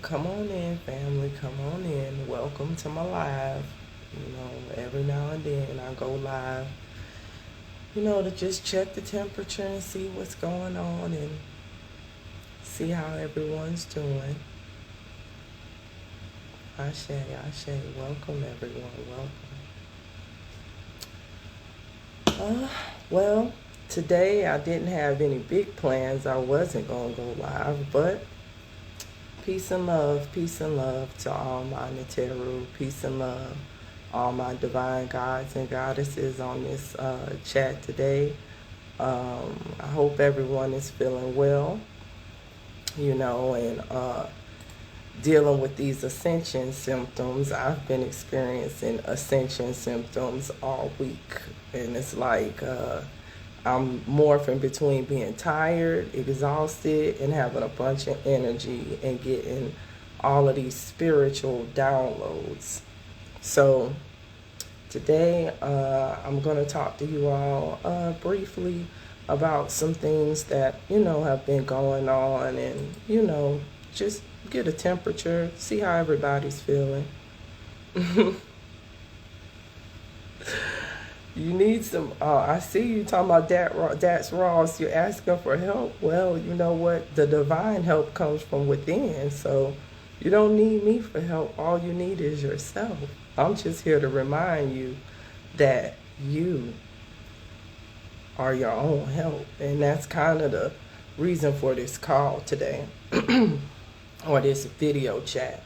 Come on in, family. Come on in. Welcome to my live. Every now and then I go live, to just check the temperature and see what's going on and see how everyone's doing. Ashe, Ashe. Welcome, everyone. Welcome. Well, today I didn't have any big plans. I wasn't going to go live, but peace and love to all my Neteru. Peace and love, all my divine gods and goddesses on this chat today. I hope everyone is feeling well, and dealing with these ascension symptoms. I've been experiencing ascension symptoms all week, and it's like I'm morphing between being tired, exhausted, and having a bunch of energy and getting all of these spiritual downloads. So today I'm going to talk to you all briefly about some things that, have been going on and, just get a temperature, see how everybody's feeling. You need some, I see you talking about that's Ross. You're asking for help. Well, you know what? The divine help comes from within. So you don't need me for help. All you need is yourself. I'm just here to remind you that you are your own help. And that's kind of the reason for this call today, or this video chat.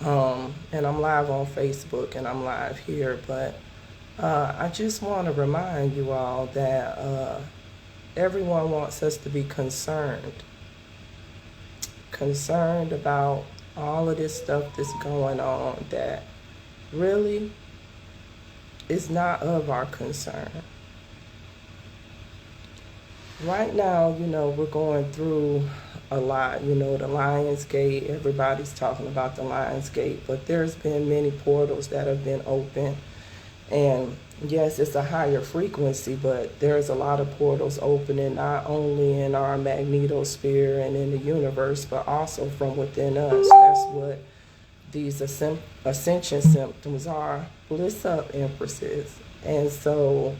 And I'm live on Facebook and I'm live here, but I just want to remind you all that everyone wants us to be concerned about all of this stuff that's going on that really is not of our concern. Right now, we're going through a lot, the Lion's Gate. Everybody's talking about the Lion's Gate, but there's been many portals that have been open. And yes, it's a higher frequency, but there's a lot of portals opening, not only in our magnetosphere and in the universe, but also from within us. That's what these ascension symptoms are. Bliss up, Empresses. And so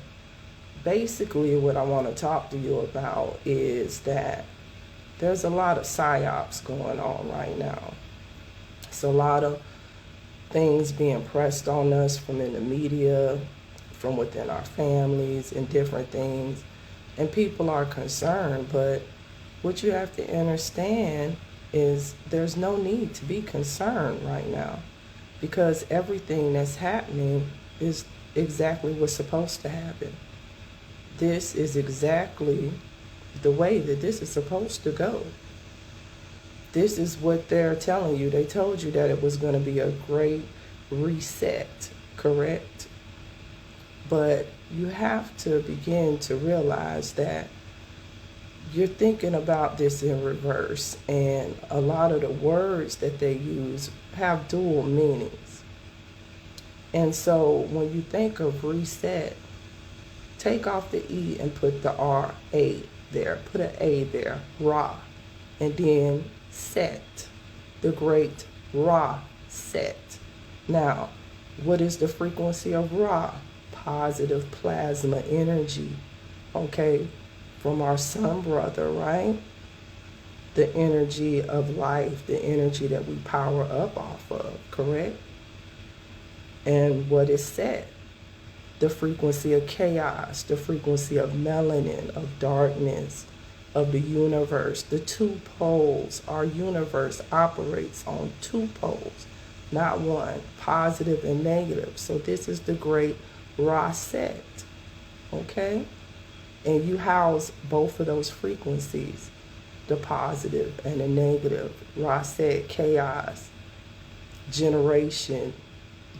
basically what I want to talk to you about is that there's a lot of psyops going on right now. It's a lot of things being pressed on us from in the media, from within our families, and different things. And people are concerned, but what you have to understand is there's no need to be concerned right now, because everything that's happening is exactly what's supposed to happen. This is exactly the way that this is supposed to go. This is what they're telling you. They told you that it was going to be a great reset, correct? But you have to begin to realize that you're thinking about this in reverse, and a lot of the words that they use have dual meanings. And so when you think of reset, take off the E and put the R-A there. Put an A there, Ra. And then set, the great Ra set. Now, what is the frequency of Ra? Positive plasma energy, okay, from our sun brother, right? The energy of life, the energy that we power up off of, correct? And what is set? The frequency of chaos, the frequency of melanin, of darkness, of the universe, the two poles. Our universe operates on two poles, not one, positive and negative. So this is the great Raset, okay? And you house both of those frequencies, the positive and the negative. Raset, chaos, generation,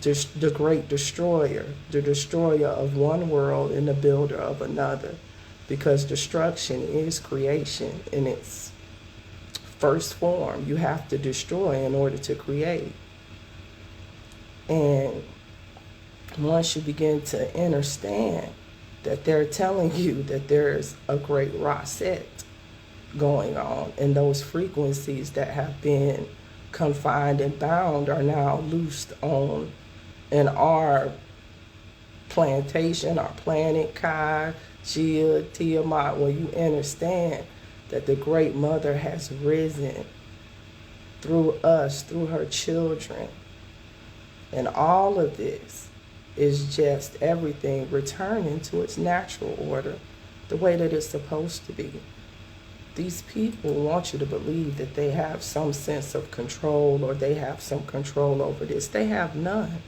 the great destroyer, the destroyer of one world and the builder of another. Because destruction is creation in its first form. You have to destroy in order to create. And once you begin to understand that they're telling you that there's a great reset going on, and those frequencies that have been confined and bound are now loosed on in our plantation, our planet, Kai, Gia, Tiamat, when you understand that the Great Mother has risen through us, through her children. And all of this is just everything returning to its natural order, the way that it's supposed to be. These people want you to believe that they have some sense of control or they have some control over this. They have none.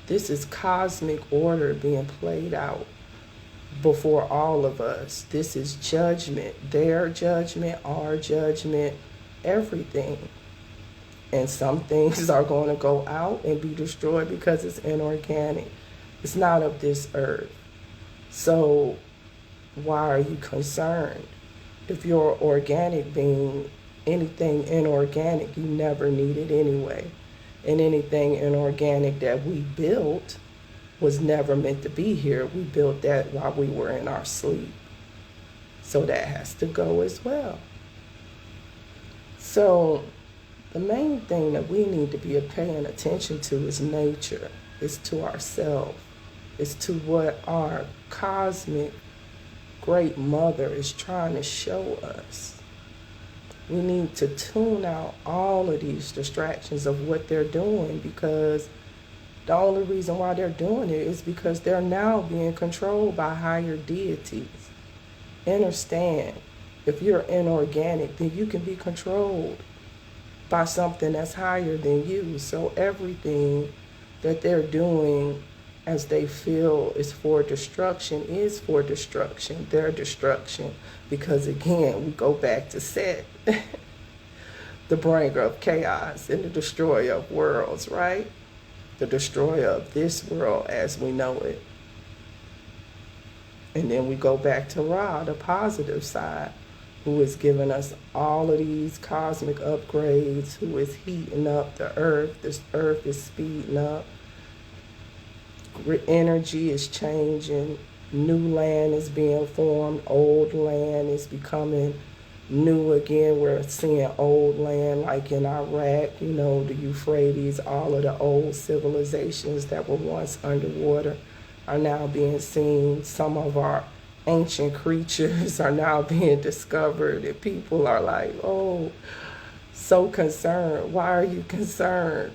This is cosmic order being played out before all of us. This is judgment, their judgment, our judgment, everything. And some things are going to go out and be destroyed because it's inorganic. It's not of this earth. So why are you concerned? If you're an organic being, anything inorganic you never needed anyway. And anything inorganic that we built was never meant to be here. We built that while we were in our sleep. So that has to go as well. So the main thing that we need to be paying attention to is nature. It's to ourselves. It's to what our cosmic Great Mother is trying to show us. We need to tune out all of these distractions of what they're doing, because the only reason why they're doing it is because they're now being controlled by higher deities. Understand, if you're inorganic, then you can be controlled by something that's higher than you. So everything that they're doing as they feel is for destruction, their destruction. Because again, we go back to Set, the bringer of chaos and the destroyer of worlds, right? The destroyer of this world as we know it. And then we go back to Ra, the positive side, who is giving us all of these cosmic upgrades, who is heating up the earth. This earth is speeding up. Energy is changing. New land is being formed. Old land is becoming new again. We're seeing old land like in Iraq, the Euphrates, all of the old civilizations that were once underwater are now being seen. Some of our ancient creatures are now being discovered, and people are like, oh, so concerned. Why are you concerned?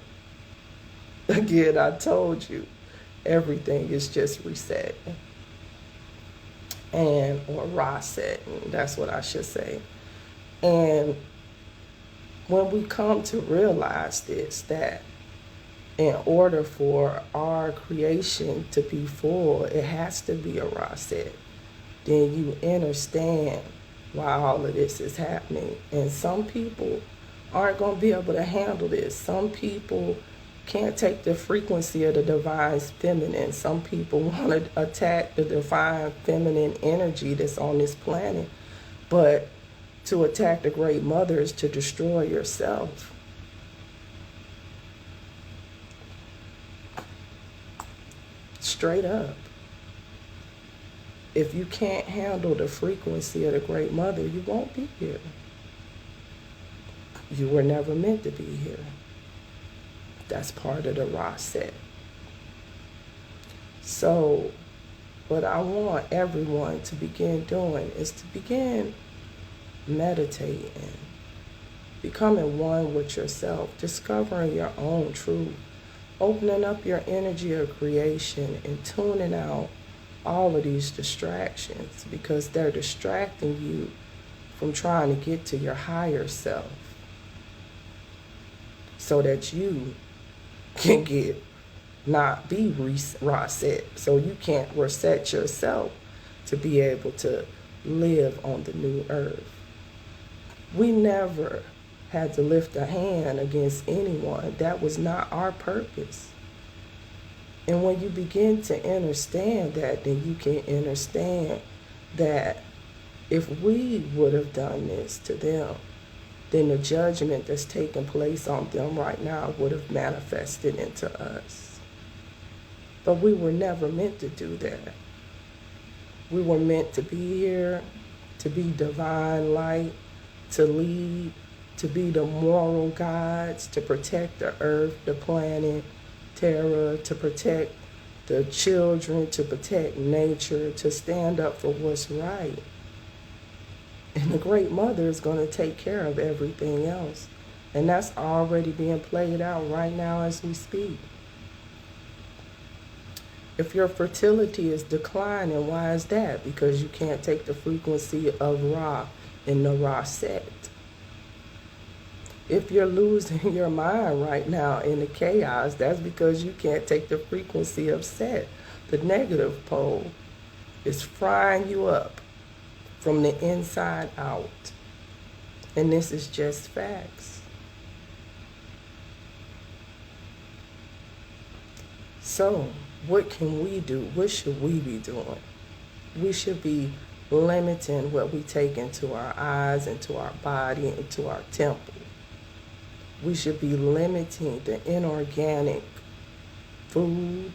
Again, I told you, everything is just resetting. Or resetting, that's what I should say. And when we come to realize this, that in order for our creation to be full, it has to be a reset. Then you understand why all of this is happening. And some people aren't going to be able to handle this. Some people can't take the frequency of the divine feminine. Some people want to attack the divine feminine energy that's on this planet. But to attack the Great Mother is to destroy yourself. Straight up. If you can't handle the frequency of the Great Mother, you won't be here. You were never meant to be here. That's part of the reset. So what I want everyone to begin doing is to begin meditating, becoming one with yourself, discovering your own truth, opening up your energy of creation and tuning out all of these distractions, because they're distracting you from trying to get to your higher self so that you can not be reset, so you can't reset yourself to be able to live on the new earth. We never had to lift a hand against anyone. That was not our purpose. And when you begin to understand that, then you can understand that if we would have done this to them, then the judgment that's taking place on them right now would have manifested into us. But we were never meant to do that. We were meant to be here, to be divine light, to lead, to be the moral guides, to protect the earth, the planet, Terra, to protect the children, to protect nature, to stand up for what's right. And the Great Mother is going to take care of everything else. And that's already being played out right now as we speak. If your fertility is declining, why is that? Because you can't take the frequency of Ra in the Ra set. If you're losing your mind right now in the chaos, that's because you can't take the frequency of Set. The negative pole is frying you up from the inside out. And this is just facts. So, what can we do? What should we be doing? We should be limiting what we take into our eyes, into our body, into our temple. We should be limiting the inorganic food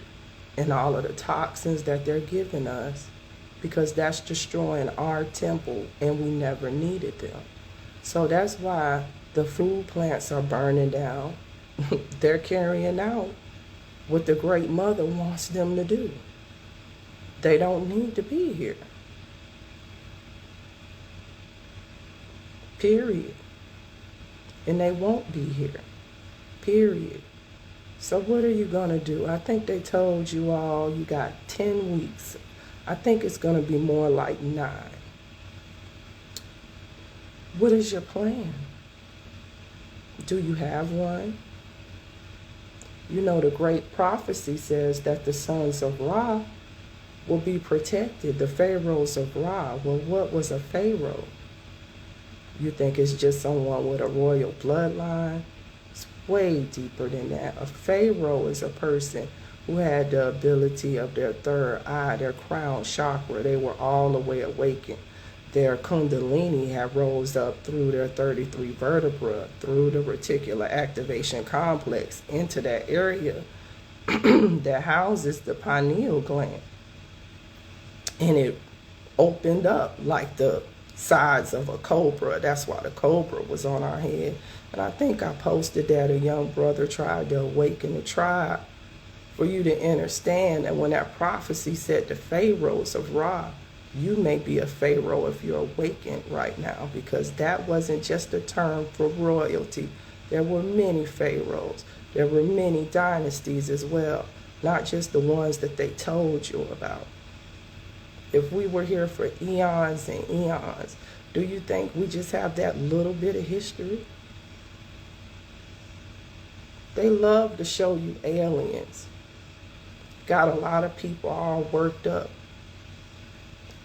and all of the toxins that they're giving us, because that's destroying our temple and we never needed them. So that's why the food plants are burning down. They're carrying out what the Great Mother wants them to do. They don't need to be here. Period. And they won't be here. Period. So what are you going to do? I think they told you all you got 10 weeks. I think it's going to be more like 9. What is your plan? Do you have one? You know, the great prophecy says that the sons of Ra will be protected, the pharaohs of Ra. Well, what was a pharaoh? You think it's just someone with a royal bloodline? It's way deeper than that. A pharaoh is a person who had the ability of their third eye, their crown chakra. They were all the way awakened. Their kundalini had rose up through their 33 vertebrae, through the reticular activation complex, into that area that houses the pineal gland. And it opened up like the sides of a cobra. That's why the cobra was on our head. And I think I posted that a young brother tried to awaken the tribe, for you to understand that when that prophecy said the pharaohs of Ra, you may be a pharaoh if you're awakened right now, because that wasn't just a term for royalty. There were many pharaohs. There were many dynasties as well, not just the ones that they told you about. If we were here for eons and eons, do you think we just have that little bit of history? They love to show you aliens. Got a lot of people all worked up.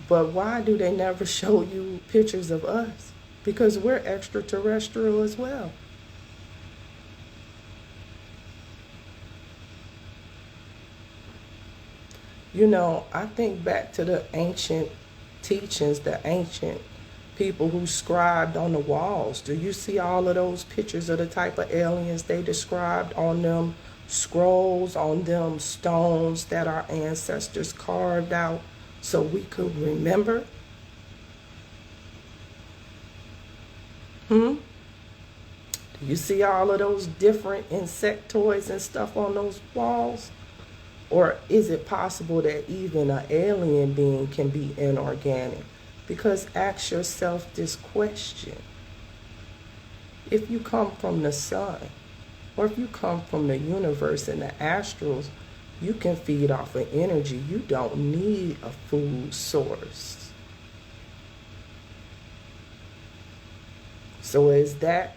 But why do they never show you pictures of us? Because we're extraterrestrial as well. You know, I think back to the ancient teachings, the ancient people who scribed on the walls. Do you see all of those pictures of the type of aliens they described on them scrolls, on them stones that our ancestors carved out so we could remember? Do you see all of those different insectoids and stuff on those walls? Or is it possible that even an alien being can be inorganic? Because ask yourself this question. If you come from the sun, or if you come from the universe and the astrals, you can feed off of energy. You don't need a food source. So is that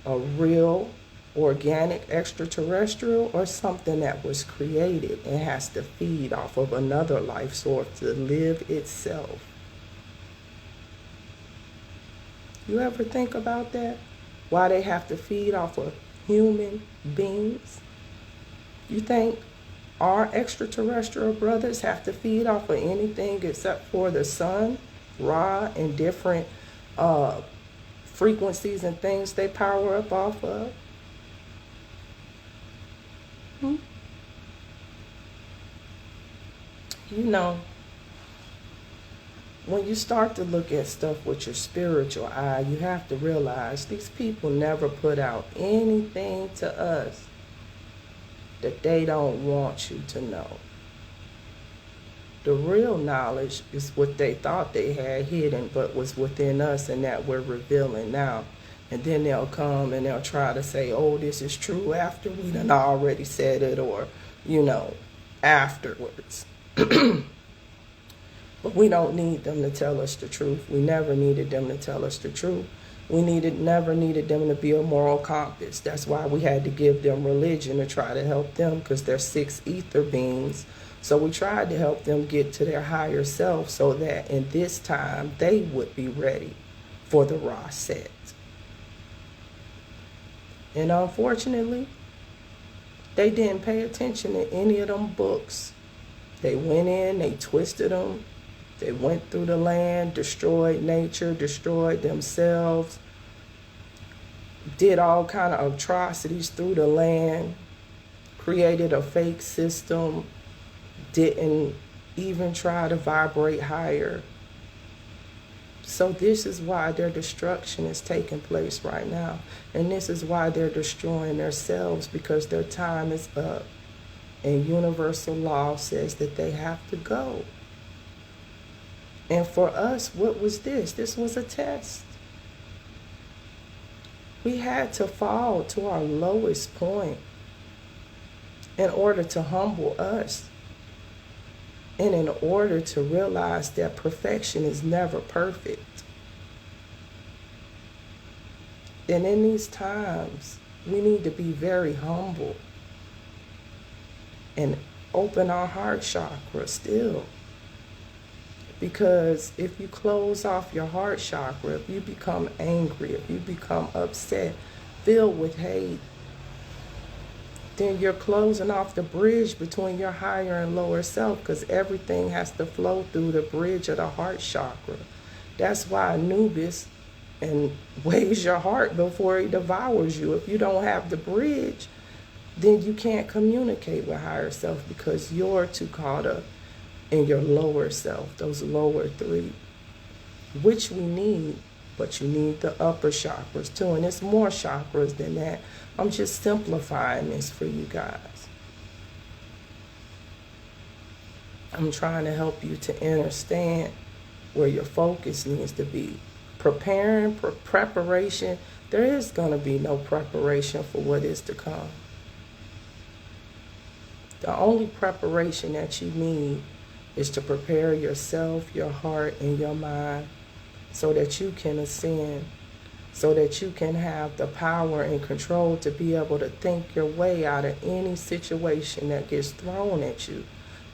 a real organic extraterrestrial, or something that was created and has to feed off of another life source to live itself? You ever think about that? Why they have to feed off of human beings? You think our extraterrestrial brothers have to feed off of anything except for the sun, Ra, and different frequencies and things they power up off of? You know, when you start to look at stuff with your spiritual eye, you have to realize these people never put out anything to us that they don't want you to know. The real knowledge is what they thought they had hidden, but was within us, and that we're revealing now. And then they'll come and they'll try to say, oh, this is true after we done already said it, or, afterwards. But we don't need them to tell us the truth. We never needed them to tell us the truth. We never needed them to be a moral compass. That's why we had to give them religion to try to help them, because they're 6 ether beings. So we tried to help them get to their higher self so that in this time they would be ready for the raw set. And unfortunately, they didn't pay attention to any of them books. They went in, they twisted them. They went through the land, destroyed nature, destroyed themselves, did all kind of atrocities through the land, created a fake system, didn't even try to vibrate higher. So this is why their destruction is taking place right now. And this is why they're destroying themselves, because their time is up. And universal law says that they have to go. And for us, what was this? This was a test. We had to fall to our lowest point in order to humble us. And in order to realize that perfection is never perfect. And in these times, we need to be very humble and open our heart chakra still. Because if you close off your heart chakra, if you become angry, if you become upset, filled with hate, then you're closing off the bridge between your higher and lower self, because everything has to flow through the bridge of the heart chakra. That's why Anubis and weighs your heart before he devours you. If you don't have the bridge, then you can't communicate with higher self, because you're too caught up in your lower self, those lower 3, which we need, but you need the upper chakras too. And it's more chakras than that. I'm just simplifying this for you guys. I'm trying to help you to understand where your focus needs to be. Preparation. There is going to be no preparation for what is to come. The only preparation that you need is to prepare yourself, your heart, and your mind so that you can ascend, so that you can have the power and control to be able to think your way out of any situation that gets thrown at you.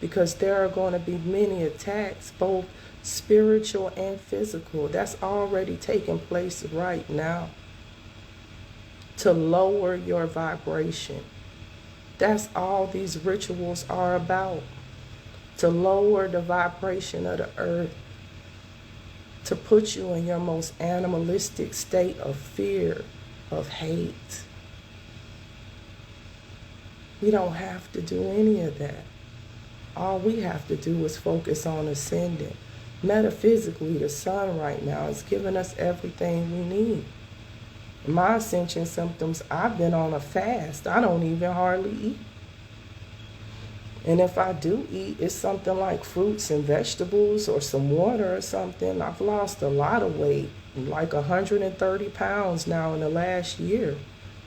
Because there are going to be many attacks, both spiritual and physical. That's already taking place right now. To lower your vibration. That's all these rituals are about. To lower the vibration of the earth, to put you in your most animalistic state of fear, of hate. We don't have to do any of that. All we have to do is focus on ascending. Metaphysically, the sun right now is giving us everything we need. My ascension symptoms, I've been on a fast. I don't even hardly eat. And if I do eat, it's something like fruits and vegetables or some water or something. I've lost a lot of weight, like 130 pounds now in the last year.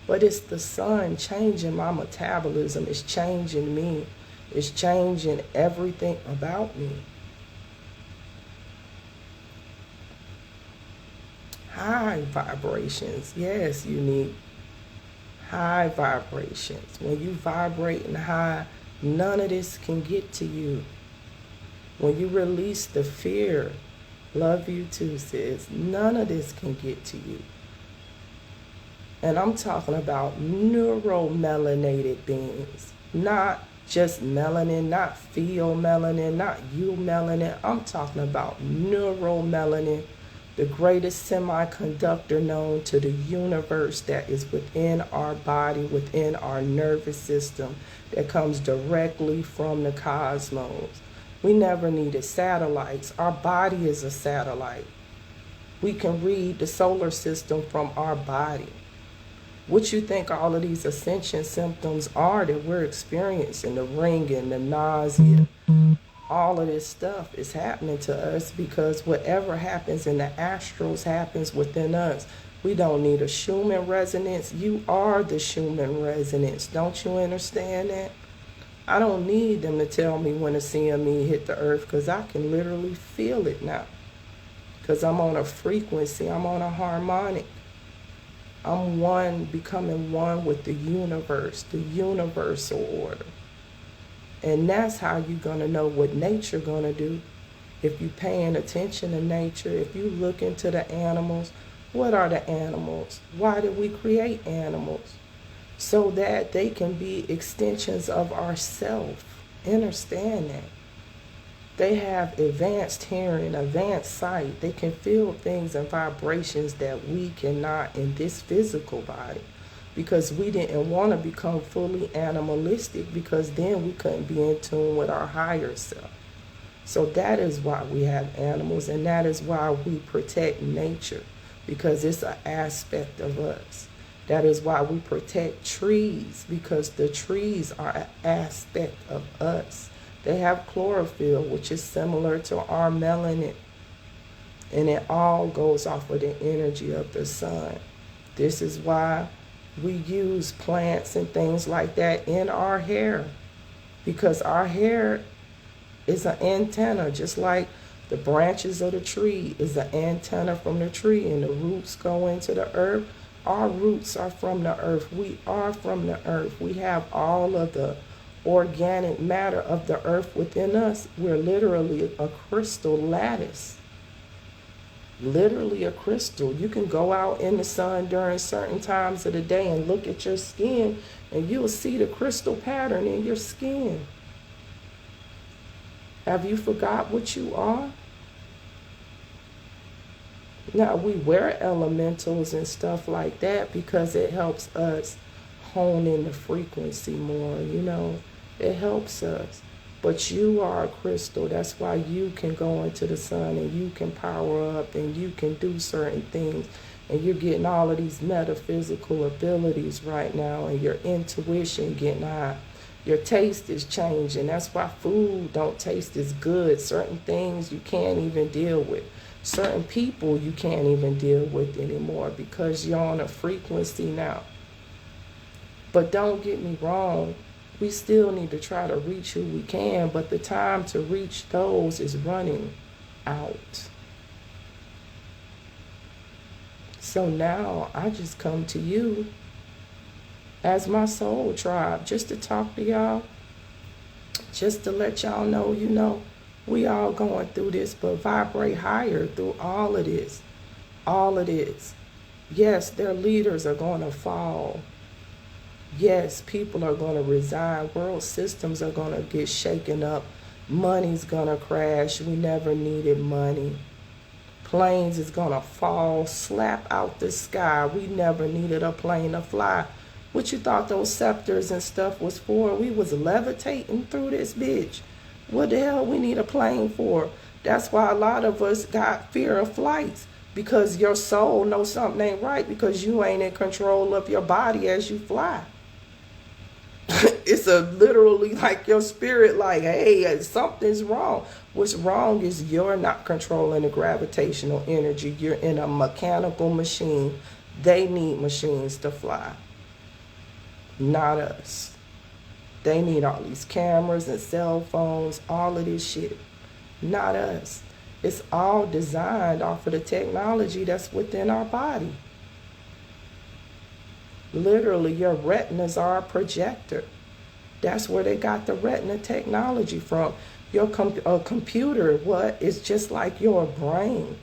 But it's the sun changing my metabolism. It's changing me. It's changing everything about me. High vibrations. Yes, you need high vibrations. When you vibrate in high, none of this can get to you. When you release the fear, love you too, sis, none of this can get to you. And I'm talking about neuromelanated beings, not just melanin, not pheomelanin, not eumelanin. I'm talking about neuromelanin, the greatest semiconductor known to the universe that is within our body, within our nervous system, that comes directly from the cosmos. We never needed satellites. Our body is a satellite. We can read the solar system from our body. What you think all of these ascension symptoms are that we're experiencing, the ringing, the nausea, all of this stuff is happening to us because whatever happens in the astrals happens within us. We don't need a Schumann resonance. You are the Schumann resonance. Don't you understand that? I don't need them to tell me when a CME hit the earth because I can literally feel it now. Because I'm on a frequency. I'm on a harmonic. I'm one, becoming one with the universe, the universal order. And that's how you're going to know what nature going to do. If you're paying attention to nature, if you look into the animals, what are the animals? Why did we create animals? So that they can be extensions of ourself. Understand that. They have advanced hearing, advanced sight. They can feel things and vibrations that we cannot in this physical body. Because we didn't want to become fully animalistic, because then we couldn't be in tune with our higher self. So that is why we have animals, and that is why we protect nature, because it's an aspect of us. That is why we protect trees, because the trees are an aspect of us. They have chlorophyll, which is similar to our melanin. And it all goes off of the energy of the sun. This is why we use plants and things like that in our hair, because our hair is an antenna, just like the branches of the tree is an antenna from the tree, and the roots go into the earth. Our roots are from the earth. We are from the earth. We have all of the organic matter of the earth within us. We're literally a crystal lattice. Literally a crystal. You can go out in the sun during certain times of the day and look at your skin, and you'll see the crystal pattern in your skin. Have you forgot what you are? Now, we wear elementals and stuff like that because it helps us hone in the frequency more, you know. It helps us. But you are a crystal. That's why you can go into the sun and you can power up and you can do certain things. And you're getting all of these metaphysical abilities right now, and your intuition getting high. Your taste is changing. That's why food don't taste as good. Certain things you can't even deal with. Certain people you can't even deal with anymore because you're on a frequency now. But don't get me wrong, we still need to try to reach who we can, but the time to reach those is running out. So now I just come to you as my soul tribe, just to talk to y'all, just to let y'all know, you know, we all going through this, but vibrate higher through all of this. All of this. Yes, their leaders are going to fall. Yes, people are going to resign. World systems are going to get shaken up. Money's going to crash. We never needed money. Planes is going to fall, slap out the sky. We never needed a plane to fly. What you thought those scepters and stuff was for? We was levitating through this bitch. What the hell we need a plane for? That's why a lot of us got fear of flights, because your soul knows something ain't right because you ain't in control of your body as you fly. It's a literally like your spirit like, hey, something's wrong. What's wrong is you're not controlling the gravitational energy. You're in a mechanical machine. They need machines to fly, not us. They need all these cameras and cell phones, all of this shit. Not us. It's all designed off of the technology that's within our body. Literally, your retinas are a projector. That's where they got the retina technology from. Your computer, is just like your brain.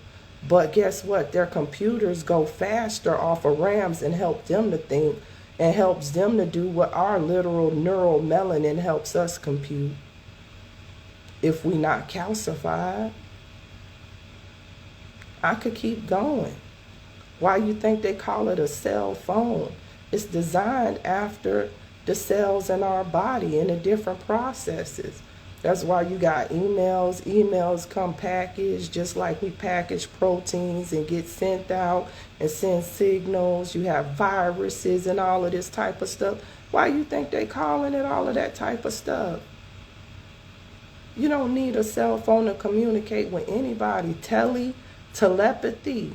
But guess what? Their computers go faster off of RAMs and help them to think, and helps them to do what our literal neural melanin helps us compute. If we not calcified. I could keep going. Why you think they call it a cell phone? It's designed after the cells in our body and the different processes. That's why you got emails. Emails come packaged just like we package proteins and get sent out and send signals. You have viruses and all of this type of stuff. Why you think they calling it all of that type of stuff? You don't need a cell phone to communicate with anybody. Telepathy.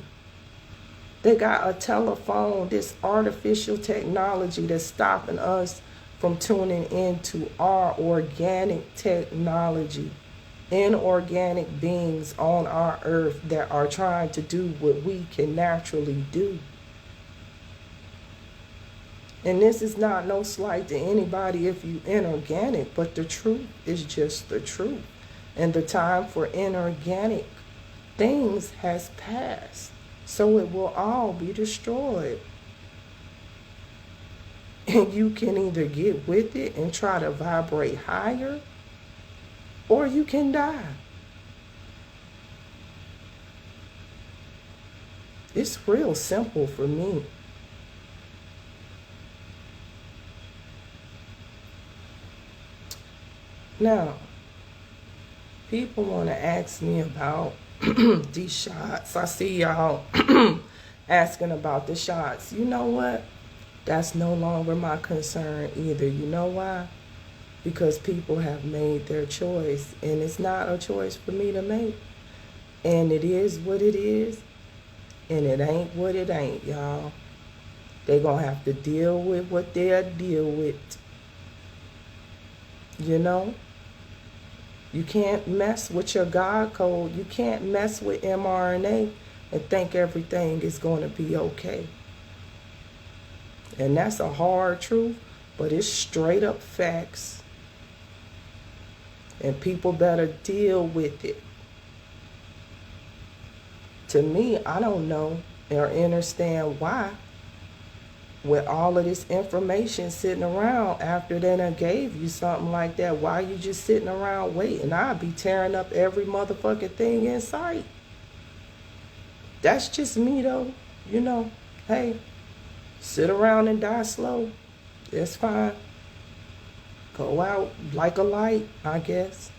They got a telephone, this artificial technology that's stopping us from tuning into our organic technology. Inorganic beings on our earth that are trying to do what we can naturally do. And this is not no slight to anybody if you inorganic, but the truth is just the truth. And the time for inorganic things has passed. So it will all be destroyed. And you can either get with it and try to vibrate higher, or you can die. It's real simple for me. Now, people want to ask me about these shots. I see y'all asking about the shots. You know what? That's no longer my concern either. You know why? Because people have made their choice, and it's not a choice for me to make. And it is what it is, and it ain't what it ain't, y'all. They're going to have to deal with what they'll deal with. You know? You can't mess with your God code. You can't mess with mRNA and think everything is going to be okay. And that's a hard truth, but it's straight up facts. And people better deal with it. To me, I don't know or understand why, with all of this information sitting around after they done gave you something like that, why you just sitting around waiting? I'd be tearing up every motherfucking thing in sight. That's just me though. You know, hey, sit around and die slow. It's fine. Go out like a light, I guess.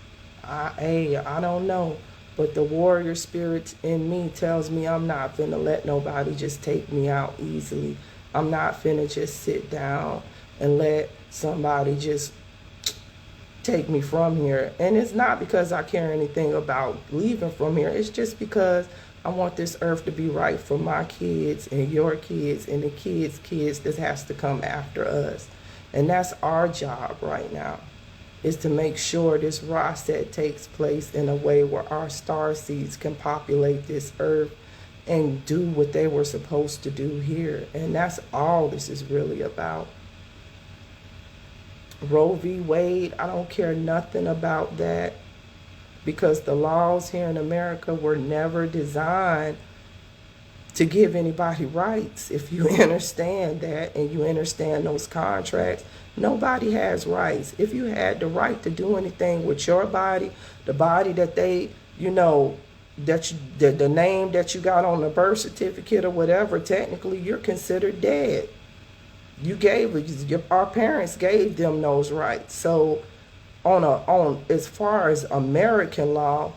I don't know. But the warrior spirit in me tells me I'm not finna let nobody just take me out easily. I'm not finna just sit down and let somebody just take me from here. And it's not because I care anything about leaving from here. It's just because I want this earth to be right for my kids and your kids and the kids' kids that has to come after us. And that's our job right now, is to make sure this reset takes place in a way where our star seeds can populate this earth and do what they were supposed to do here. And that's all this is really about. Roe v. Wade, I don't care nothing about that, because the laws here in America were never designed to give anybody rights. If you understand that and you understand those contracts, nobody has rights. If you had the right to do anything with your body, the body that they, you know, the name that you got on the birth certificate or whatever, technically you're considered dead. You gave our parents gave them those rights. So on as far as American law,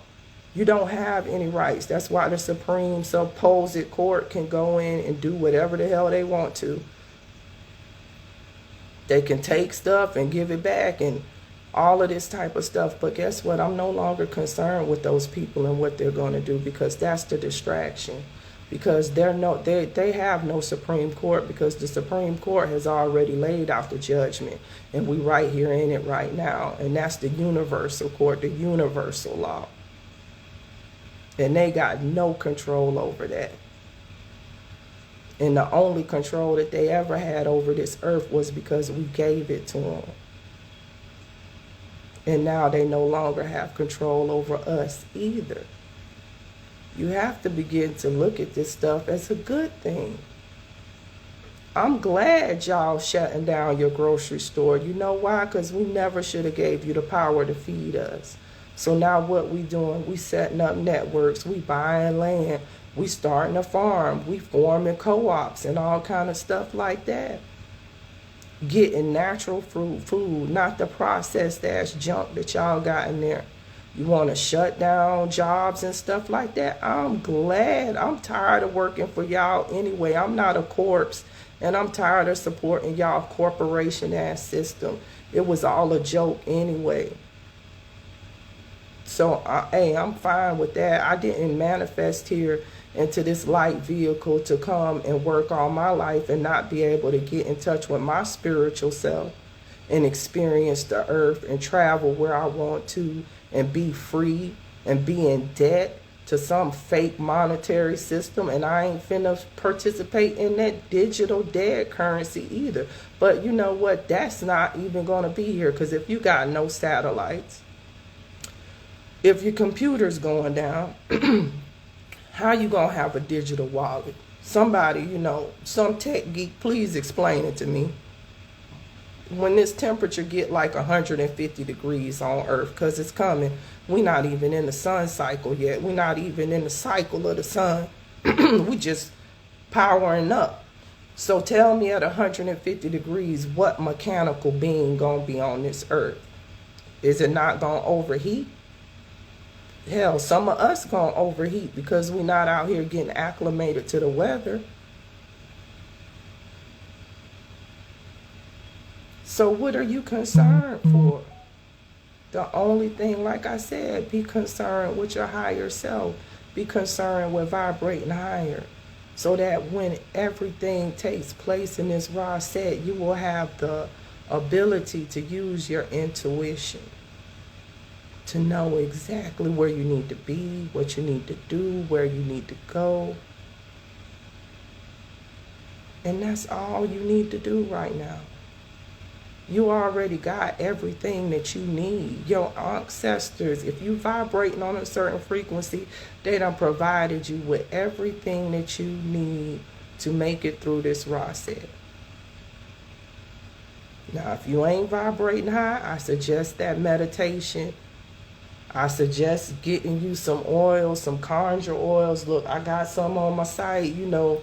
you don't have any rights. That's why the Supreme Supposed Court can go in and do whatever the hell they want to. They can take stuff and give it back and all of this type of stuff. But guess what? I'm no longer concerned with those people and what they're going to do, because that's the distraction. Because they have no Supreme Court, because the Supreme Court has already laid out the judgment, and we right here in it right now. And that's the universal court, the universal law. And they got no control over that. And the only control that they ever had over this earth was because we gave it to them. And now they no longer have control over us either. You have to begin to look at this stuff as a good thing. I'm glad y'all shutting down your grocery store. You know why? Because we never should have gave you the power to feed us. So now what we doing? We setting up networks. We buying land. We starting a farm. We forming co-ops and all kind of stuff like that. getting natural food, not the processed ass junk that y'all got in there. You want to shut down jobs and stuff like that? I'm glad. I'm tired of working for y'all anyway. I'm not a corpse, and I'm tired of supporting y'all corporation ass system. It was all a joke anyway. So, hey, I'm fine with that. I didn't manifest here into this light vehicle to come and work all my life and not be able to get in touch with my spiritual self and experience the earth and travel where I want to and be free and be in debt to some fake monetary system. And I ain't finna participate in that digital dead currency either. But you know what? That's not even gonna be here, because if you got no satellites, if your computer's going down, how you gonna have a digital wallet? Somebody, you know, some tech geek, please explain it to me. When this temperature get like 150 degrees on Earth, because it's coming, we not even in the sun cycle yet. We not even in the cycle of the sun. We just powering up. So tell me at 150 degrees, what mechanical being gonna be on this Earth? Is it not gonna overheat? Hell, some of us gonna overheat because we're not out here getting acclimated to the weather. So what are you concerned for? The only thing, like I said, be concerned with your higher self. Be concerned with vibrating higher. So that when everything takes place in this raw set, you will have the ability to use your intuition to know exactly where you need to be, what you need to do, where you need to go. And that's all you need to do right now. You already got everything that you need. Your ancestors, if you vibrating on a certain frequency, they done provided you with everything that you need to make it through this raw set. Now, if you ain't vibrating high, I suggest that meditation. I suggest getting you some oils, some conjure oils. Look, I got some on my site, you know.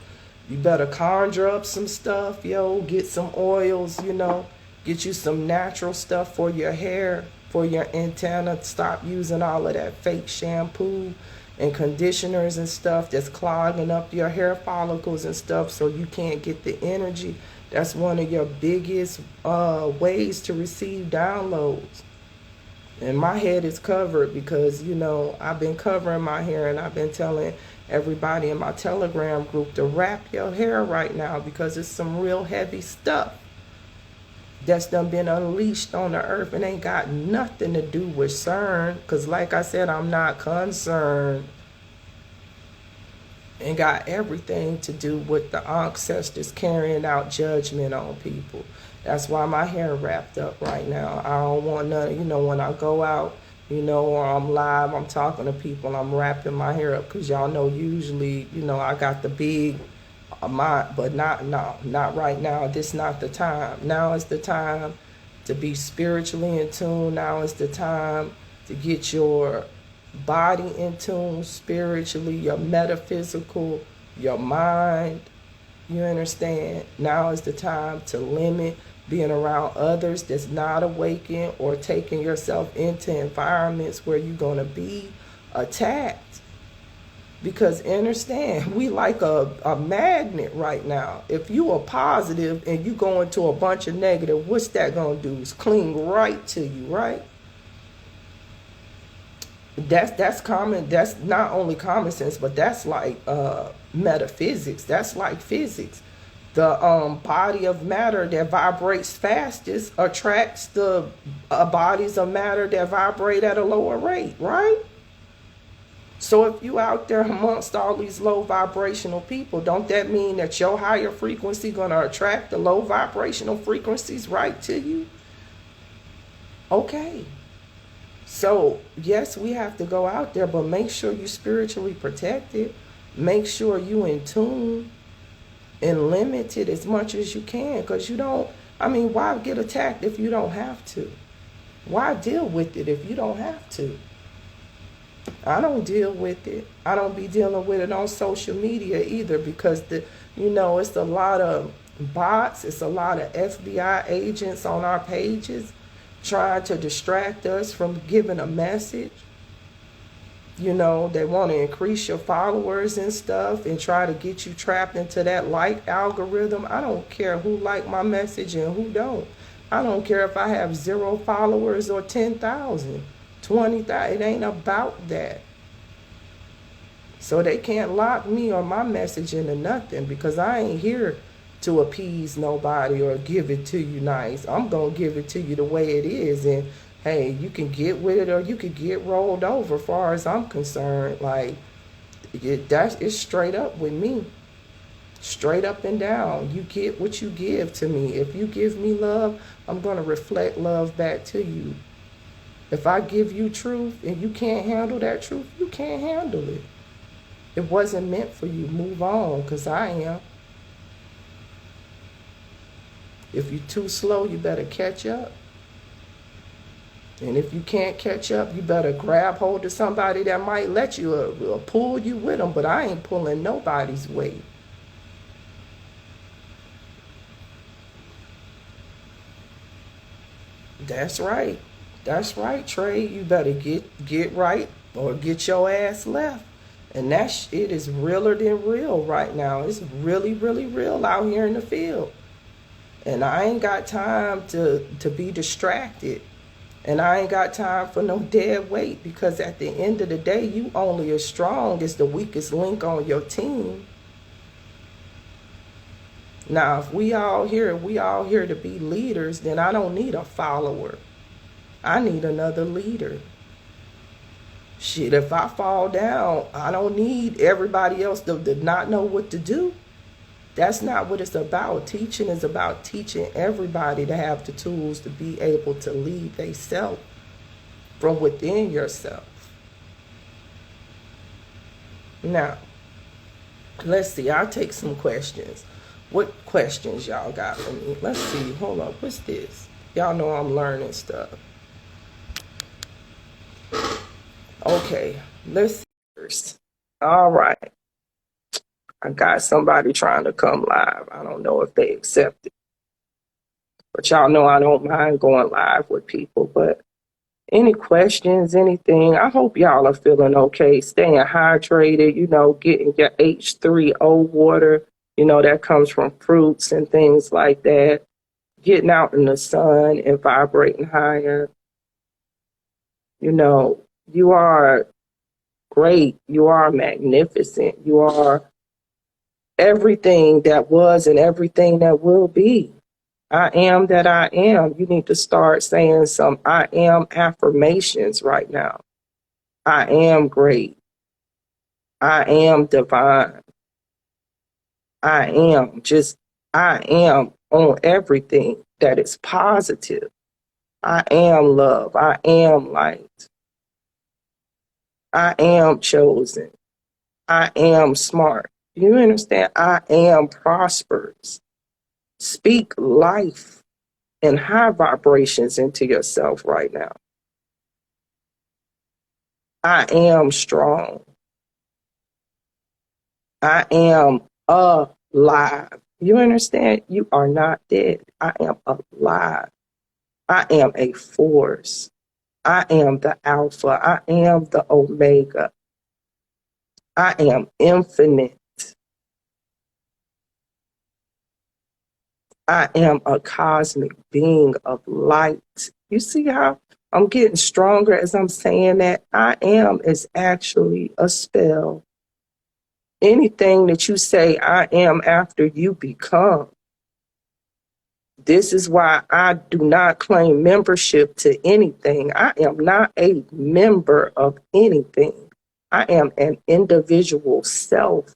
You better conjure up some stuff, yo. Get some oils, you know. Get you some natural stuff for your hair, for your antenna. Stop using all of that fake shampoo and conditioners and stuff that's clogging up your hair follicles and stuff so you can't get the energy. That's one of your biggest ways to receive downloads. And my head is covered because, you know, I've been covering my hair, and I've been telling everybody in my Telegram group to wrap your hair right now because it's some real heavy stuff that's done been unleashed on the earth and ain't got nothing to do with CERN. Because like I said, I'm not concerned. And got everything to do with the ancestors carrying out judgment on people. That's why my hair wrapped up right now. I don't want none, you know, when I go out, you know, or I'm live, I'm talking to people, I'm wrapping my hair up because y'all know usually, you know, I got the big, but not right now. This not the time. Now is the time to be spiritually in tune. Now is the time to get your body in tune spiritually, your metaphysical, your mind. You understand? Now is the time to limit being around others that's not awakened or taking yourself into environments where you're going to be attacked. Because understand, we like a magnet right now. If you are positive and you go into a bunch of negative, what's that going to do? It's cling right to you, right? That's common. That's not only common sense, but that's like metaphysics. That's like physics. The body of matter that vibrates fastest attracts the bodies of matter that vibrate at a lower rate, right? So if you out there amongst all these low vibrational people, don't that mean that your higher frequency gonna attract the low vibrational frequencies right to you? Okay. So yes, we have to go out there, but make sure you spiritually protected. Make sure you in tune and limited as much as you can, because you don't, I mean, why get attacked if you don't have to? Why deal with it if you don't have to? I don't deal with it. I don't be dealing with it on social media either, because you know, it's a lot of bots. It's a lot of FBI agents on our pages trying to distract us from giving a message. You know, they want to increase your followers and stuff and try to get you trapped into that like algorithm. I don't care who like my message and who don't. I don't care if I have 0 followers or 10,000, 20,000. It ain't about that. So they can't lock me or my message into nothing, because I ain't here to appease nobody or give it to you nice. I'm going to give it to you the way it is. And hey, you can get with it or you could get rolled over, as far as I'm concerned. Like, it's straight up with me. Straight up and down. You get what you give to me. If you give me love, I'm going to reflect love back to you. If I give you truth and you can't handle that truth, you can't handle it. It wasn't meant for you. Move on, because I am. If you're too slow, you better catch up. And if you can't catch up, you better grab hold of somebody that might let you or pull you with them. But I ain't pulling nobody's weight. That's right. That's right, Trey. You better get right or get your ass left. And that shit is realer than real right now. It's really, really real out here in the field. And I ain't got time to be distracted. And I ain't got time for no dead weight, because at the end of the day, you only as strong as the weakest link on your team. Now, if we all here to be leaders, then I don't need a follower. I need another leader. Shit, if I fall down, I don't need everybody else to not know what to do. That's not what it's about. Teaching is about teaching everybody to have the tools to be able to lead themselves from within yourself. Now, let's see. I'll take some questions. What questions y'all got for me? Let's see. Hold up. What's this? Y'all know I'm learning stuff. Okay. Let's see first. All right. I got somebody trying to come live. I don't know if they accept it. But y'all know I don't mind going live with people. But any questions, anything, I hope y'all are feeling okay, staying hydrated, you know, getting your H3O water, you know, that comes from fruits and things like that, getting out in the sun and vibrating higher. You know, you are great. You are magnificent. You are everything that was and everything that will be. I am that I am. You need to start saying some I am affirmations right now. I am great. I am divine. I am on everything that is positive. I am love. I am light. I am chosen. I am smart. You understand? I am prosperous. Speak life and high vibrations into yourself right now. I am strong. I am alive. You understand? You are not dead. I am alive. I am a force. I am the Alpha. I am the Omega. I am infinite. I am a cosmic being of light. You see how I'm getting stronger as I'm saying that? I am is actually a spell. Anything that you say I am after, you become. This is why I do not claim membership to anything. I am not a member of anything. I am an individual self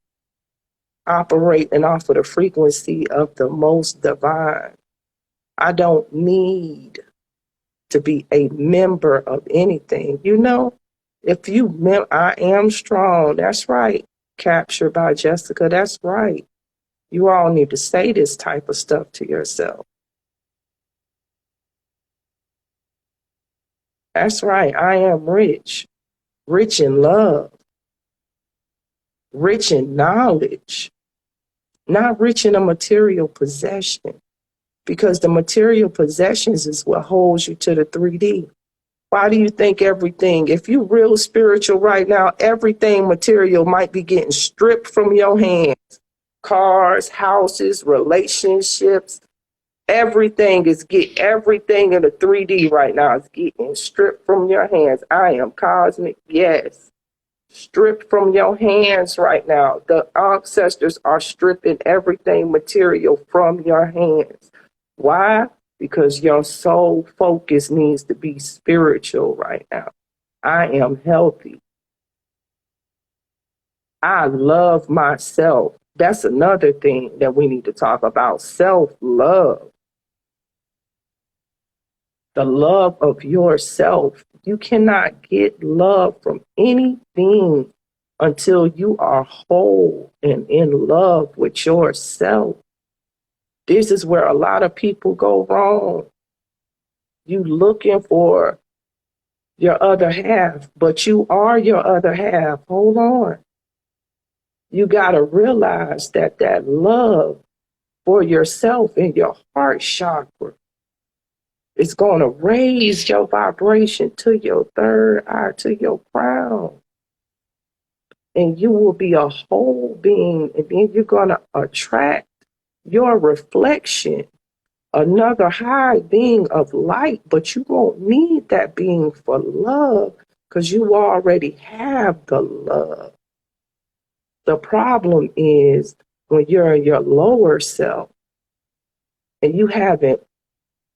operating off of the frequency of the most divine. I don't need to be a member of anything. You know, if I am strong. That's right. Captured by Jessica. That's right. You all need to say this type of stuff to yourself. That's right. I am rich. Rich in love. Rich in knowledge. not rich in a material possession, because the material possessions is what holds you to the 3D. Why do you think everything, if you real spiritual right now, everything material might be getting stripped from your hands? Cars, houses, relationships, everything in the 3D right now is getting stripped from your hands. I am cosmic, yes. Stripped from your hands right now. The ancestors are stripping everything material from your hands. Why? Because your soul focus needs to be spiritual right now. I am healthy. I love myself. That's another thing that we need to talk about. Self-love. The love of yourself. You cannot get love from anything until you are whole and in love with yourself. This is where a lot of people go wrong. You looking for your other half, but you are your other half. Hold on. You got to realize that that love for yourself in your heart chakra is going to raise your vibration to your third eye, to your crown. And you will be a whole being, and then you're going to attract your reflection, another high being of light, but you won't need that being for love because you already have the love. The problem is when you're in your lower self and you haven't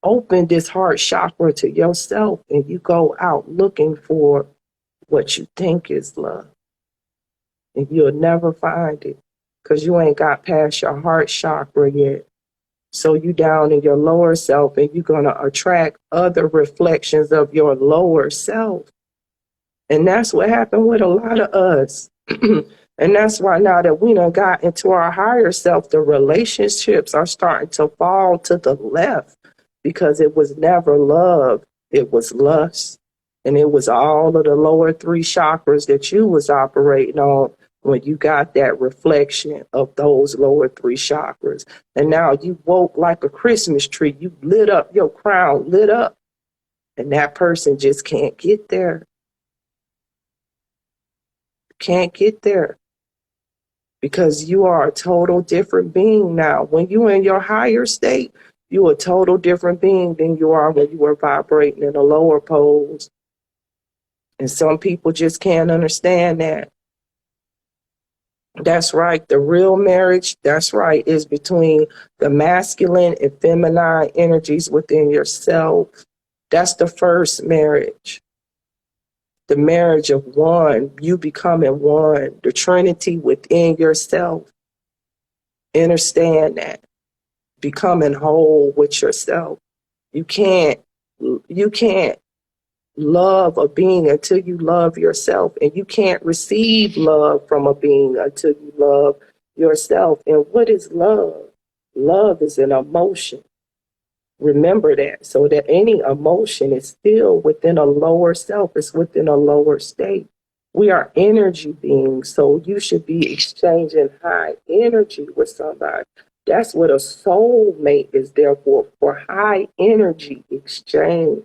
opened this heart chakra to yourself and you go out looking for what you think is love. And you'll never find it because you ain't got past your heart chakra yet. So you down in your lower self and you're going to attract other reflections of your lower self. And that's what happened with a lot of us. And that's why now that we done got into our higher self, the relationships are starting to fall to the left because it was never love. It was lust. And it was all of the lower 3 chakras that you was operating on when you got that reflection of those lower 3 chakras. And now you woke like a Christmas tree. You lit up, your crown lit up. And that person just can't get there. Can't get there. Because you are a total different being now. When you're in your higher state, you're a total different being than you are when you were vibrating in the lower poles. And some people just can't understand that. That's right. The real marriage, that's right, is between the masculine and feminine energies within yourself. That's the first marriage. The marriage of one, you becoming one, the Trinity within yourself. Understand that. Becoming whole with yourself. You can't love a being until you love yourself, and you can't receive love from a being until you love yourself. And what is love? Love is an emotion. Remember that. So that any emotion is still within a lower self, it's within a lower state. We are energy beings, so you should be exchanging high energy with somebody. That's what a soulmate is there for high energy exchange.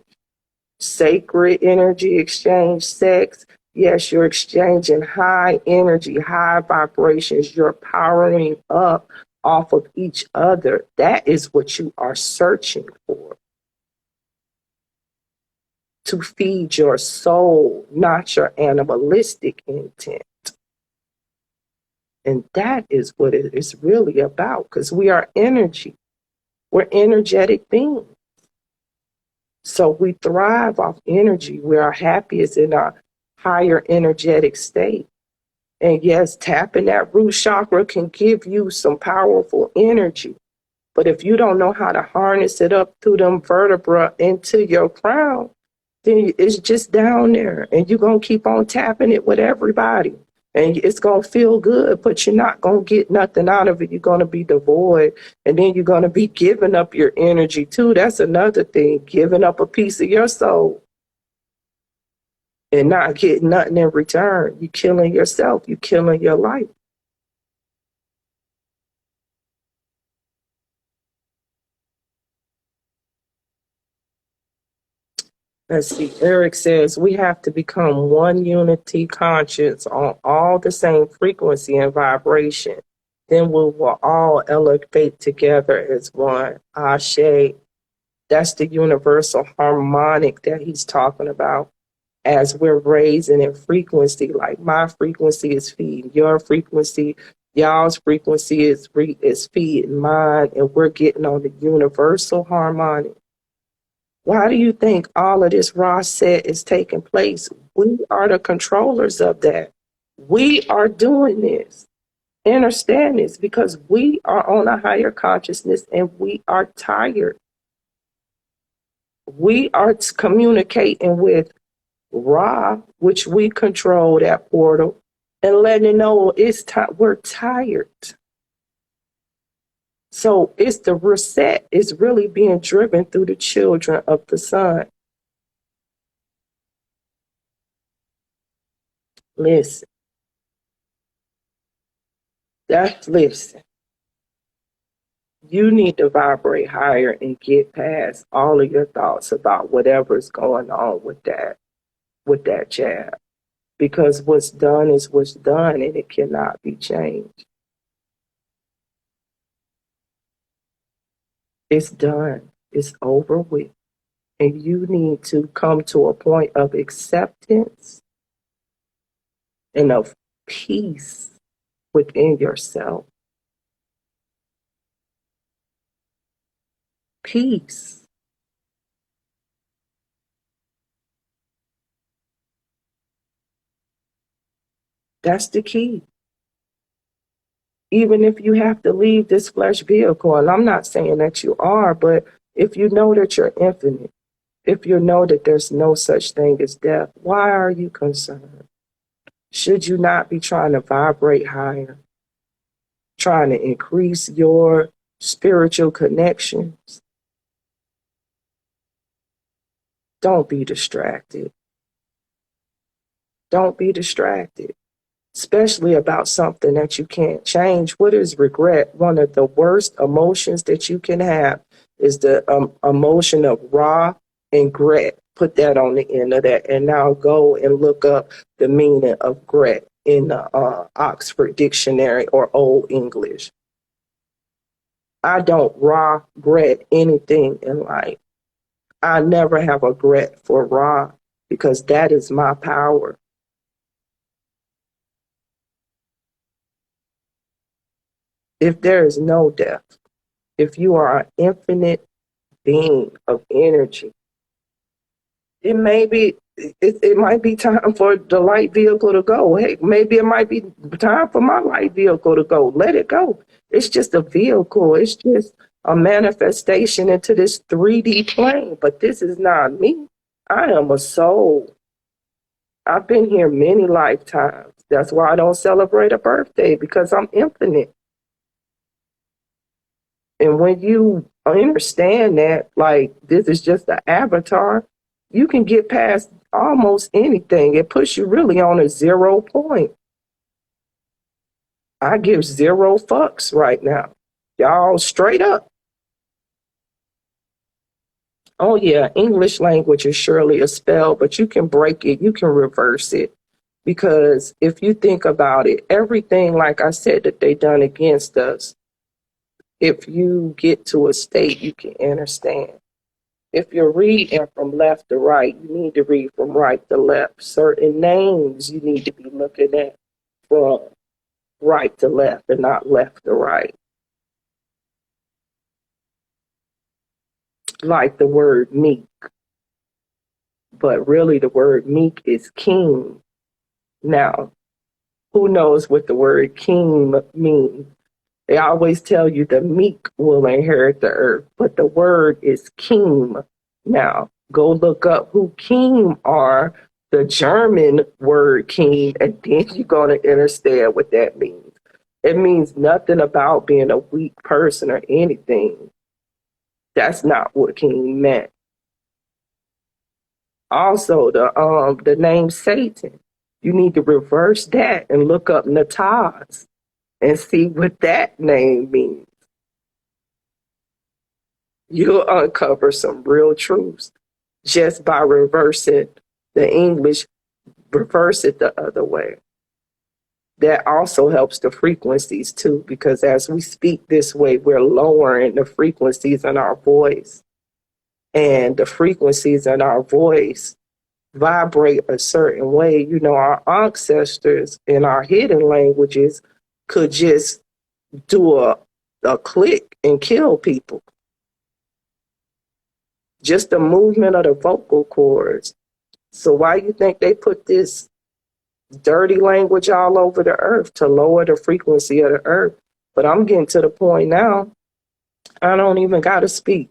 Sacred energy exchange, sex. Yes, you're exchanging high energy, high vibrations. You're powering up off of each other. That is what you are searching for. To feed your soul, not your animalistic intent. And that is what it is really about, because we are energy. We're energetic beings. So we thrive off energy. We are happiest in our higher energetic state. And yes, tapping that root chakra can give you some powerful energy. But if you don't know how to harness it up through them vertebra into your crown, then it's just down there. And you're going to keep on tapping it with everybody. And it's going to feel good, but you're not going to get nothing out of it. You're going to be devoid. And then you're going to be giving up your energy too. That's another thing, giving up a piece of your soul and not getting nothing in return. You're killing yourself. You're killing your life. Let's see. Eric says we have to become one unity conscious on all the same frequency and vibration. Then we will all elevate together as one. Ashe. That's the universal harmonic that he's talking about. As we're raising in frequency, like my frequency is feeding your frequency, y'all's frequency is feeding mine, and we're getting on the universal harmonic. Why do you think all of this raw set is taking place? We are the controllers of that. We are doing this. Understand this, because we are on a higher consciousness and we are tired. We are communicating with Ra, which we control that portal, and letting it know it's time. We're tired. So it's the reset is really being driven through the children of the sun. Listen. Listen. You need to vibrate higher and get past all of your thoughts about whatever's going on with that jab. Because what's done is what's done and it cannot be changed. It's done. It's over with. And you need to come to a point of acceptance and of peace within yourself. Peace. That's the key. Even if you have to leave this flesh vehicle, and I'm not saying that you are, but if you know that you're infinite, if you know that there's no such thing as death, why are you concerned? Should you not be trying to vibrate higher, trying to increase your spiritual connections? Don't be distracted. Don't be distracted, especially about something that you can't change. What is regret? One of the worst emotions that you can have is the emotion of raw regret. Put that on the end of that, and now go and look up the meaning of regret in the Oxford Dictionary or Old English. I don't regret anything in life. I never have a regret for Ra, because that is my power. If there is no death, if you are an infinite being of energy, it might be time for the light vehicle to go. Hey, maybe it might be time for my light vehicle to go. Let it go. It's just a vehicle. It's just a manifestation into this 3D plane. But this is not me. I am a soul. I've been here many lifetimes. That's why I don't celebrate a birthday, because I'm infinite. And when you understand that, like, this is just an avatar, you can get past almost anything. It puts you really on a 0 point. I give 0 fucks right now. Y'all straight up. Oh yeah, English language is surely a spell, but you can break it, you can reverse it. Because if you think about it, everything, like I said, that they done against us, if you get to a state, you can understand. If you're reading from left to right, you need to read from right to left. Certain names you need to be looking at from right to left and not left to right. Like the word meek. But really the word meek is king. Now, who knows what the word king means? They always tell you the meek will inherit the earth, but the word is king. Now, go look up who king are, the German word king, and then you're going to understand what that means. It means nothing about being a weak person or anything. That's not what king meant. Also, the name Satan, you need to reverse that and look up Nataz and see what that name means. You'll uncover some real truths. just by reversing the English, reverse it the other way. That also helps the frequencies too, because as we speak this way, we're lowering the frequencies in our voice. And the frequencies in our voice vibrate a certain way. You know, our ancestors in our hidden languages could just do a click and kill people. Just the movement of the vocal cords. So why you think they put this dirty language all over the earth? To lower the frequency of the earth. But I'm getting to the point now, I don't even gotta speak.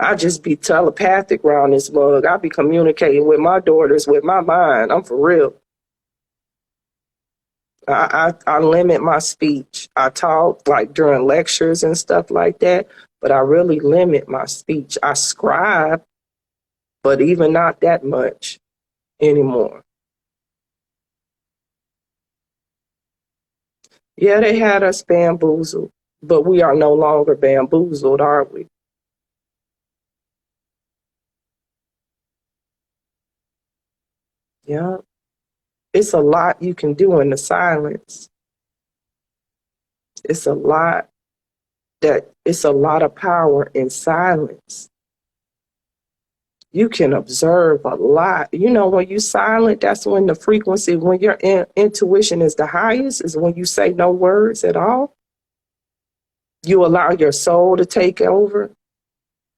I just be telepathic around this mug. I be communicating with my daughters with my mind. I'm for real. I limit my speech. I talk like during lectures and stuff like that, but I really limit my speech. I scribe, but even not that much anymore. Yeah, they had us bamboozled, but we are no longer bamboozled, are we? Yeah. It's a lot you can do in the silence. It's a lot of power in silence. You can observe a lot. You know, when you silent, that's when the frequency, when your intuition is the highest, is when you say no words at all. You allow your soul to take over.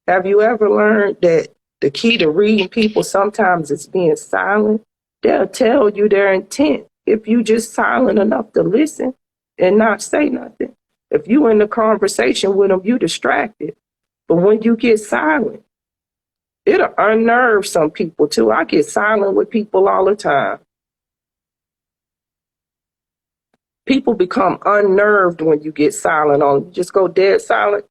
Have you ever learned that the key to reading people sometimes is being silent? They'll tell you their intent if you just silent enough to listen and not say nothing. If you in the conversation with them, you distracted. But when you get silent, it'll unnerve some people too. I get silent with people all the time. People become unnerved when you get silent on them. You just go dead silent.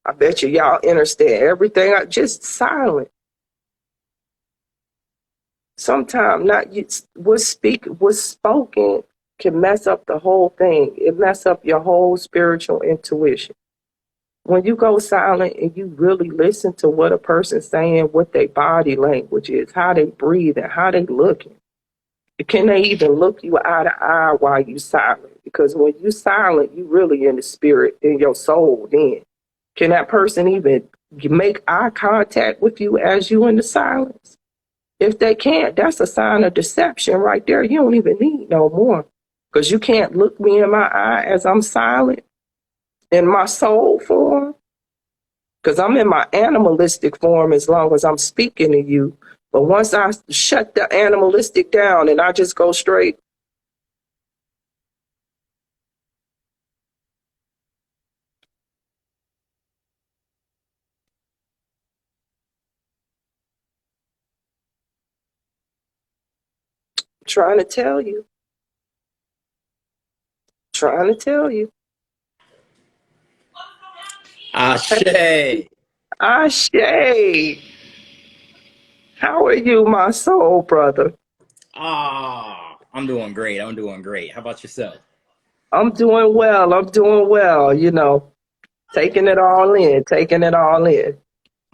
I bet you y'all understand everything. I just silent. Sometimes not you, what's spoken can mess up the whole thing. It mess up your whole spiritual intuition. When you go silent and you really listen to what a person's saying, what their body language is, how they breathe and how they looking. Can they even look you eye to eye while you silent? Because when you silent, you really in the spirit, in your soul then. Can that person even make eye contact with you as you in the silence? If they can't, that's a sign of deception right there. You don't even need no more. Because you can't look me in my eye as I'm silent in my soul form. Because I'm in my animalistic form as long as I'm speaking to you. But once I shut the animalistic down and I just go straight, trying to tell you, trying to tell you. Ashe. Ashe, how are you, my soul brother? I'm doing great. I'm doing great. How about yourself? I'm doing well. I'm doing well, you know, taking it all in, taking it all in.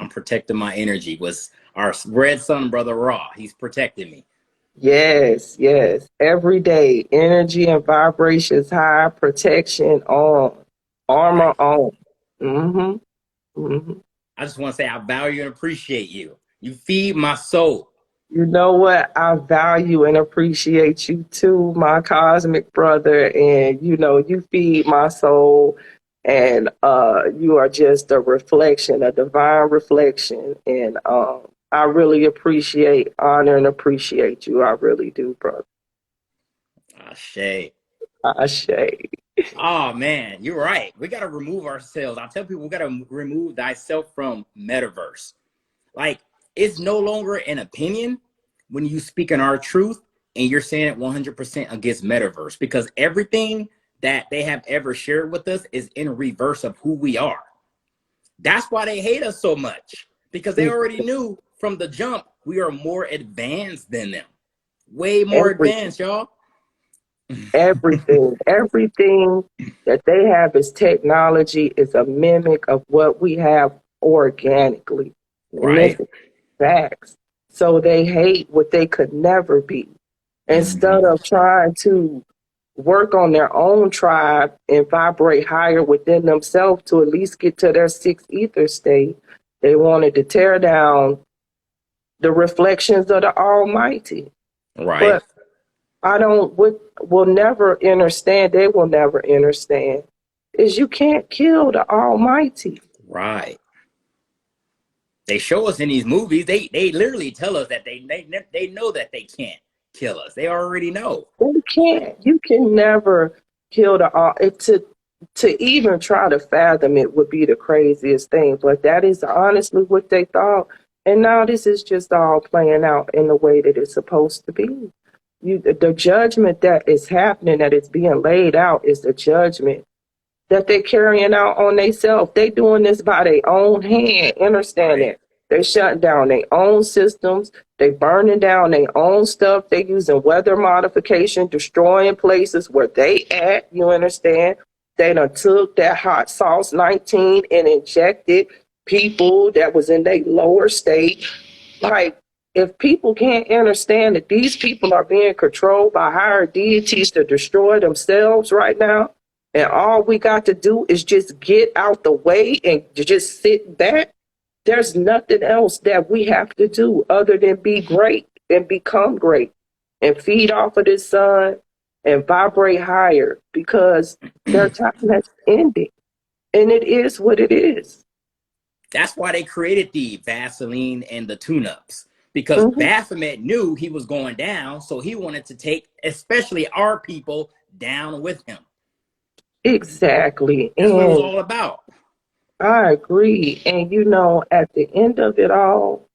I'm protecting my energy. Was our red sun brother Raw? He's protecting me. Yes, yes. Every day, energy and vibrations high, protection on, armor Right. on. Mm-hmm. Mm-hmm. I just want to say I value and appreciate you. You feed my soul. You know what? I value and appreciate you too, my cosmic brother. And you know, you feed my soul, and you are just a reflection, a divine reflection. And I really appreciate, honor, and appreciate you. I really do, brother. Ashe. Ashe. Oh man, you're right. We gotta remove ourselves. I tell people we gotta remove thyself from metaverse. Like, it's no longer an opinion when you speak in our truth and you're saying it 100% against metaverse, because everything that they have ever shared with us is in reverse of who we are. That's why they hate us so much, because they already knew from the jump we are more advanced than them. Way more advanced, y'all. Everything that they have is technology, is a mimic of what we have organically. And this Right. is facts. So they hate what they could never be. Instead of trying to work on their own tribe and vibrate higher within themselves to at least get to their sixth ether state, they wanted to tear down the reflections of the Almighty. Right. But I don't, what will never understand, they will never understand, is you can't kill the Almighty. Right. They show us in these movies, they literally tell us that they know that they can't kill us. They already know. You can't. You can never kill the to even try to fathom it would be the craziest thing. But that is honestly what they thought. And now this is just all playing out in the way that it's supposed to be. The judgment that is happening, that is being laid out, is the judgment that they're carrying out on themselves. They doing this by their own hand. Understand Right. that? They shutting down their own systems. They burning down their own stuff. They using weather modification, destroying places where they at. You understand? They done took that hot sauce 19 and injected people that was in their lower state. Like, if people can't understand that these people are being controlled by higher deities to destroy themselves right now, and all we got to do is just get out the way and just sit back, there's nothing else that we have to do other than be great and become great and feed off of this sun and vibrate higher, because their time has ended. And it is what it is. That's why they created the Vaseline and the tune-ups, because Baphomet knew he was going down, so he wanted to take especially our people down with him. Exactly. That's what it was all about. I agree. And at the end of it all,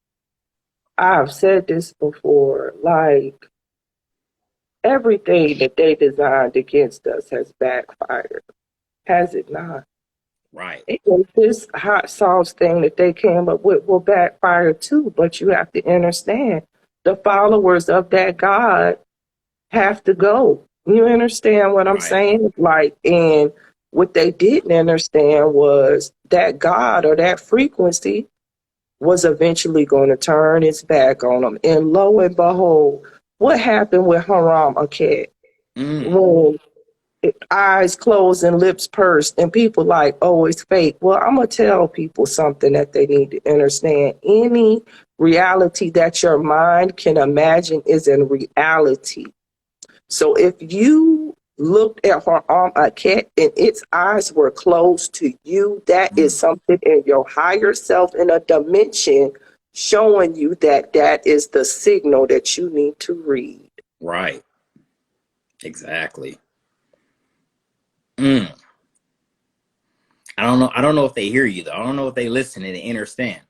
I've said this before, like, everything that they designed against us has backfired, has it not? Right. And this hot sauce thing that they came up with will backfire too, but you have to understand the followers of that God have to go. You understand what I'm saying? Like, and what they didn't understand was that God or that frequency was eventually going to turn its back on them. And lo and behold, what happened with Haram Akhet? When eyes closed and lips pursed, and people like, oh, it's fake. Well, I'm going to tell people something that they need to understand. Any reality that your mind can imagine is in reality. So if you looked at Haram Akhet and its eyes were closed to you, that is something in your higher self, in a dimension, showing you that that is the signal that you need to read. Right. Exactly. I don't know if they hear you though. I don't know if they listen and they understand.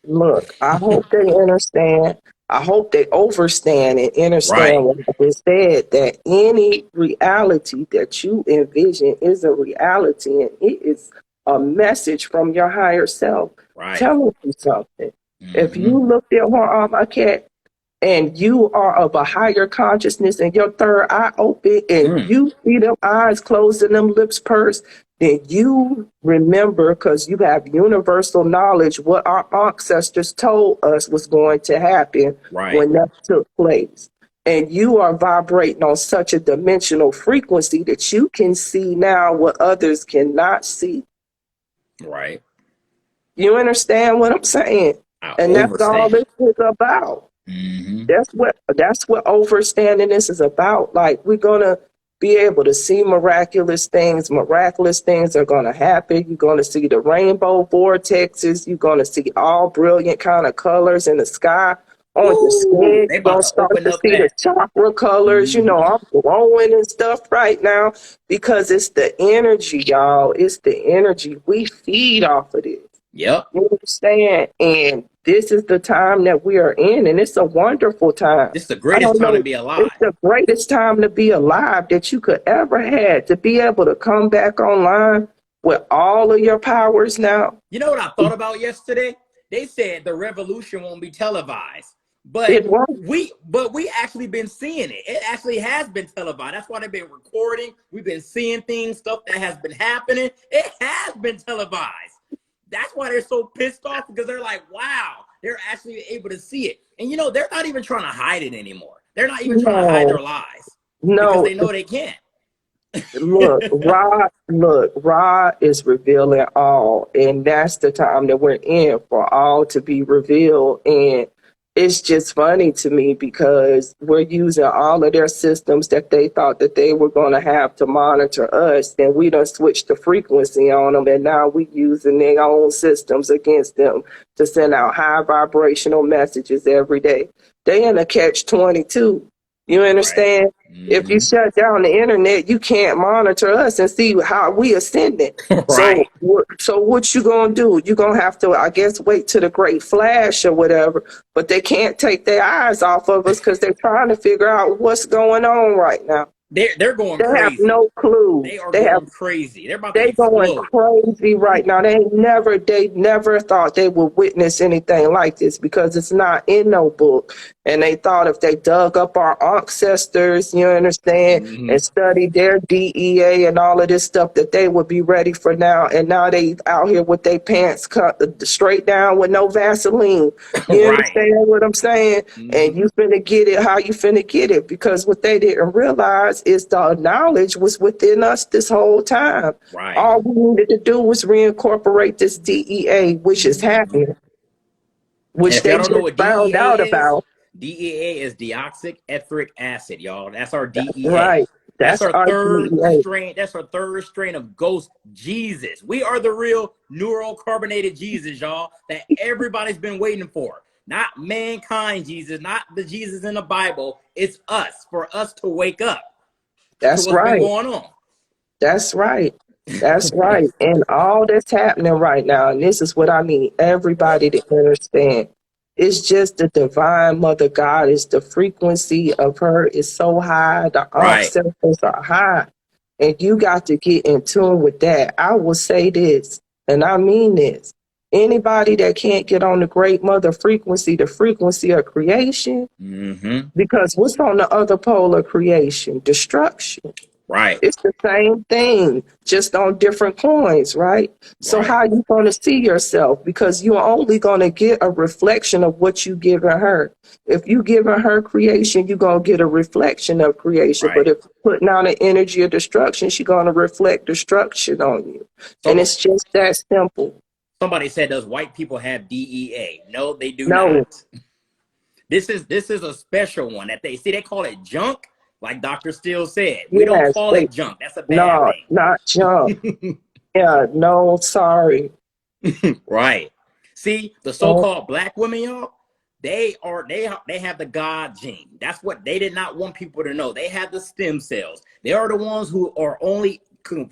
Look, I hope they understand. I hope they overstand and understand what I just said, that any reality that you envision is a reality, and it is a message from your higher self telling you something. If you look at Haram Akhet and you are of a higher consciousness and your third eye open and you see them eyes closed and them lips pursed, then you remember, because you have universal knowledge, what our ancestors told us was going to happen when that took place. And you are vibrating on such a dimensional frequency that you can see now what others cannot see. Right. You understand what I'm saying? And that's all this is about. That's what overstanding this is about. Like, we're gonna be able to see miraculous things. Miraculous things are gonna happen. You're gonna see the rainbow vortexes. You're gonna see all brilliant kind of colors in the sky. On your skin, you're gonna start to see the chakra colors. I'm glowing and stuff right now because it's the energy, y'all. It's the energy. We feed off of this. Yep. You understand? And this is the time that we are in, and it's a wonderful time. This is the I greatest don't time to know. be alive. It's the greatest time to be alive that you could ever had, to be able to come back online with all of your powers now. You know what I thought about yesterday? They said the revolution won't be televised, but It won't. we actually been seeing it. It actually has been televised. That's why they've been recording. We've been seeing things, stuff that has been happening. It has been televised. That's why they're so pissed off, because they're like, wow, they're actually able to see it. And you know, they're not even trying to hide it anymore. They're not even trying to hide their lies, because No, they know they can't. Ra is revealing all, and that's the time that we're in, for all to be revealed. And it's just funny to me because we're using all of their systems that they thought that they were going to have to monitor us, and we done switched the frequency on them, and now we using their own systems against them to send out high vibrational messages every day. They in a catch-22. You understand? Right. If you shut down the internet, you can't monitor us and see how we ascending. Right. So what you gonna do? You gonna have to, I guess, wait till the great flash or whatever. But they can't take their eyes off of us because they're trying to figure out what's going on right now. They're going They have crazy. no clue. They are going crazy. They're about to They going explode. crazy right now. They never thought they would witness anything like this, because it's not in no book. And they thought if they dug up our ancestors, you understand, and studied their DEA and all of this stuff, that they would be ready for now. And now they out here with their pants cut straight down with no Vaseline. You understand what I'm saying? And you finna get it how you finna get it, because what they didn't realize is the knowledge was within us this whole time. Right. All we needed to do was reincorporate this DEA, which is happening, which they just found out about. DEA is deoxyetheric acid, y'all. That's our DEA. Right. That's our third DEA. strain. That's our third strain of ghost Jesus. We are the real neurocarbonated Jesus, y'all, that everybody's been waiting for. Not mankind Jesus, not the Jesus in the Bible. It's us, for us to wake up. That's to what's right. been going on. That's right. That's right. And all that's happening right now, and this is what I need everybody to understand. It's just the divine mother goddess. The frequency of her is so high. The ancestors are high. And you got to get in tune with that. I will say this, and I mean this. Anybody that can't get on the great mother frequency, the frequency of creation, because what's on the other pole of creation? Destruction. Right. It's the same thing, just on different coins, right? So how you going to see yourself? Because you're only going to get a reflection of what you giving her. If you giving her creation, you're going to get a reflection of creation. But if you're putting out an energy of destruction, she's going to reflect destruction on you. And it's just that simple. Somebody said, does white people have DEA? No, they do No. not. This is a special one that they call it junk. Like Dr. Steele said, we don't call it junk. That's a bad thing. Not junk. Yeah, no, sorry. Right. See, the so-called black women, y'all, they have the God gene. That's what they did not want people to know. They have the stem cells. They are the ones who are only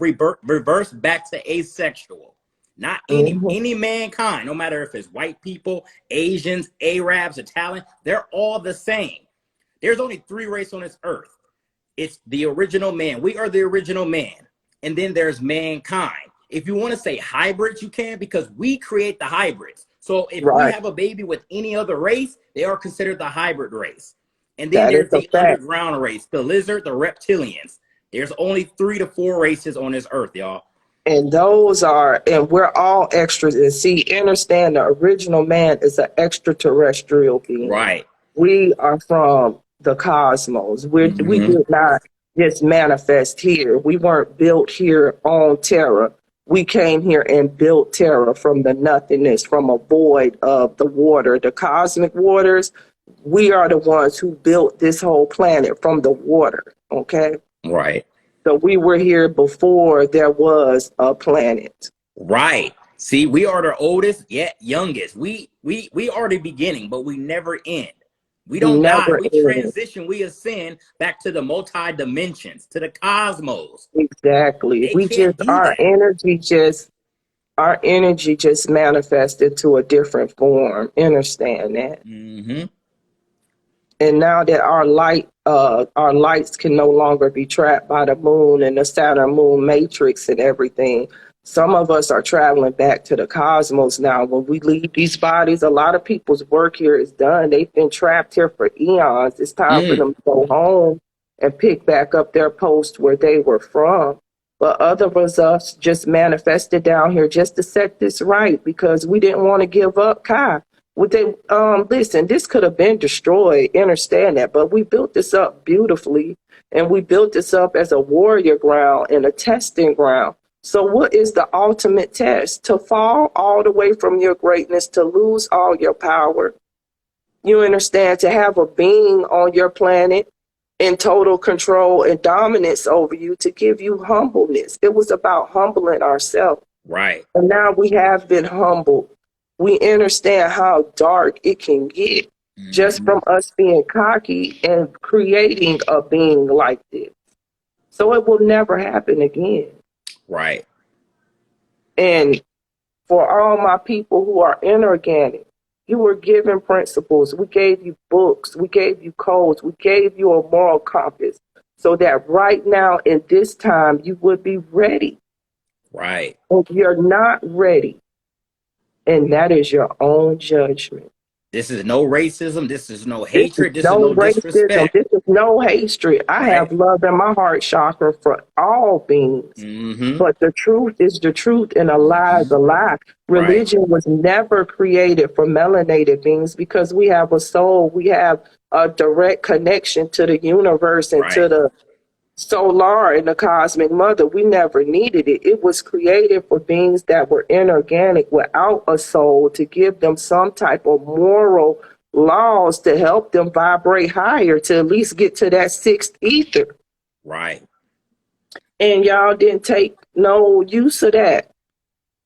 reverse back to asexual. Not any mankind, no matter if it's white people, Asians, Arabs, Italian, they're all the same. There's only 3 races on this earth. It's the original man. We are the original man. And then there's mankind. If you want to say hybrids, you can, because we create the hybrids. So if we have a baby with any other race, they are considered the hybrid race. And then there's the underground race, the lizard, the reptilians. There's only 3 to 4 races on this earth, y'all. And those are, and we're all extras. And see, understand the original man is an extraterrestrial being. Right. We are from the cosmos. We did not just manifest here. We weren't built here on Terra. We came here and built Terra from the nothingness, from a void of the water, the cosmic waters. We are the ones who built this whole planet from the water. Okay. Right. So we were here before there was a planet. Right. See, we are the oldest yet youngest. We are the beginning, but we never end. We don't die. We transition. We ascend back to the multi-dimensions, to the cosmos. Exactly. We just, our energy just Our energy just manifested to a different form. Understand that? Mm-hmm. And now that our lights can no longer be trapped by the moon and the Saturn moon matrix and everything, some of us are traveling back to the cosmos now. When we leave these bodies, a lot of people's work here is done. They've been trapped here for eons. It's time for them to go home and pick back up their post where they were from. But other of us just manifested down here just to set this right because we didn't want to give up Kai. Would they listen, this could have been destroyed, understand that, but we built this up beautifully, and we built this up as a warrior ground and a testing ground. So what is the ultimate test? To fall all the way from your greatness, to lose all your power. You understand? To have a being on your planet in total control and dominance over you, to give you humbleness. It was about humbling ourselves. Right. And now we have been humbled. We understand how dark it can get just from us being cocky and creating a being like this. So it will never happen again. Right. And for all my people who are inorganic, you were given principles. We gave you books. We gave you codes. We gave you a moral compass so that right now in this time you would be ready. Right. If you're not ready, and that is your own judgment. This is no racism. This is no This is hatred. This is no no racism. disrespect. This is no hatred. I Right. have love in my heart chakra for all beings. Mm-hmm. But the truth is the truth and a lie is a lie. Religion was never created for melanated beings because we have a soul. We have a direct connection to the universe and to the solar and the cosmic mother. We never needed it. It was created for beings that were inorganic without a soul, to give them some type of moral laws to help them vibrate higher, to at least get to that sixth ether. Right. And y'all didn't take no use of that.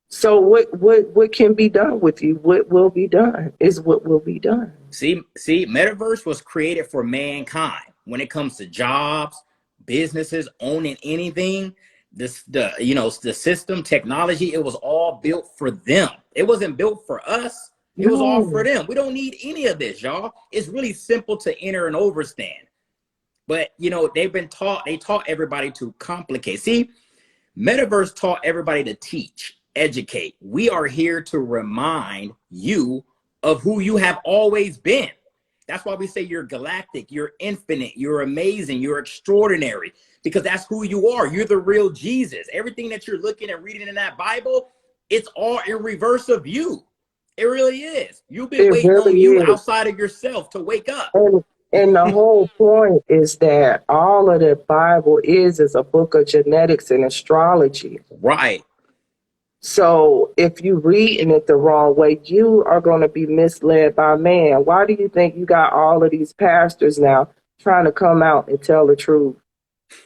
So what can be done with you? What will be done is what will be done. See, metaverse was created for mankind. When it comes to jobs, businesses, owning anything, the system, technology, it was all built for them. It wasn't built for us. It was all for them. We don't need any of this, y'all. It's really simple to enter and overstand. But they taught everybody to complicate. See, metaverse taught everybody to teach, educate. We are here to remind you of who you have always been. That's why we say you're galactic, you're infinite, you're amazing, you're extraordinary, because that's who you are. You're the real Jesus. Everything that you're looking and reading in that Bible, it's all in reverse of you. It really is. You've been waiting on you outside of yourself to wake up. And the whole point is that all of the Bible is a book of genetics and astrology. Right. So if you reading it the wrong way, you are going to be misled by man. Why do you think you got all of these pastors now trying to come out and tell the truth?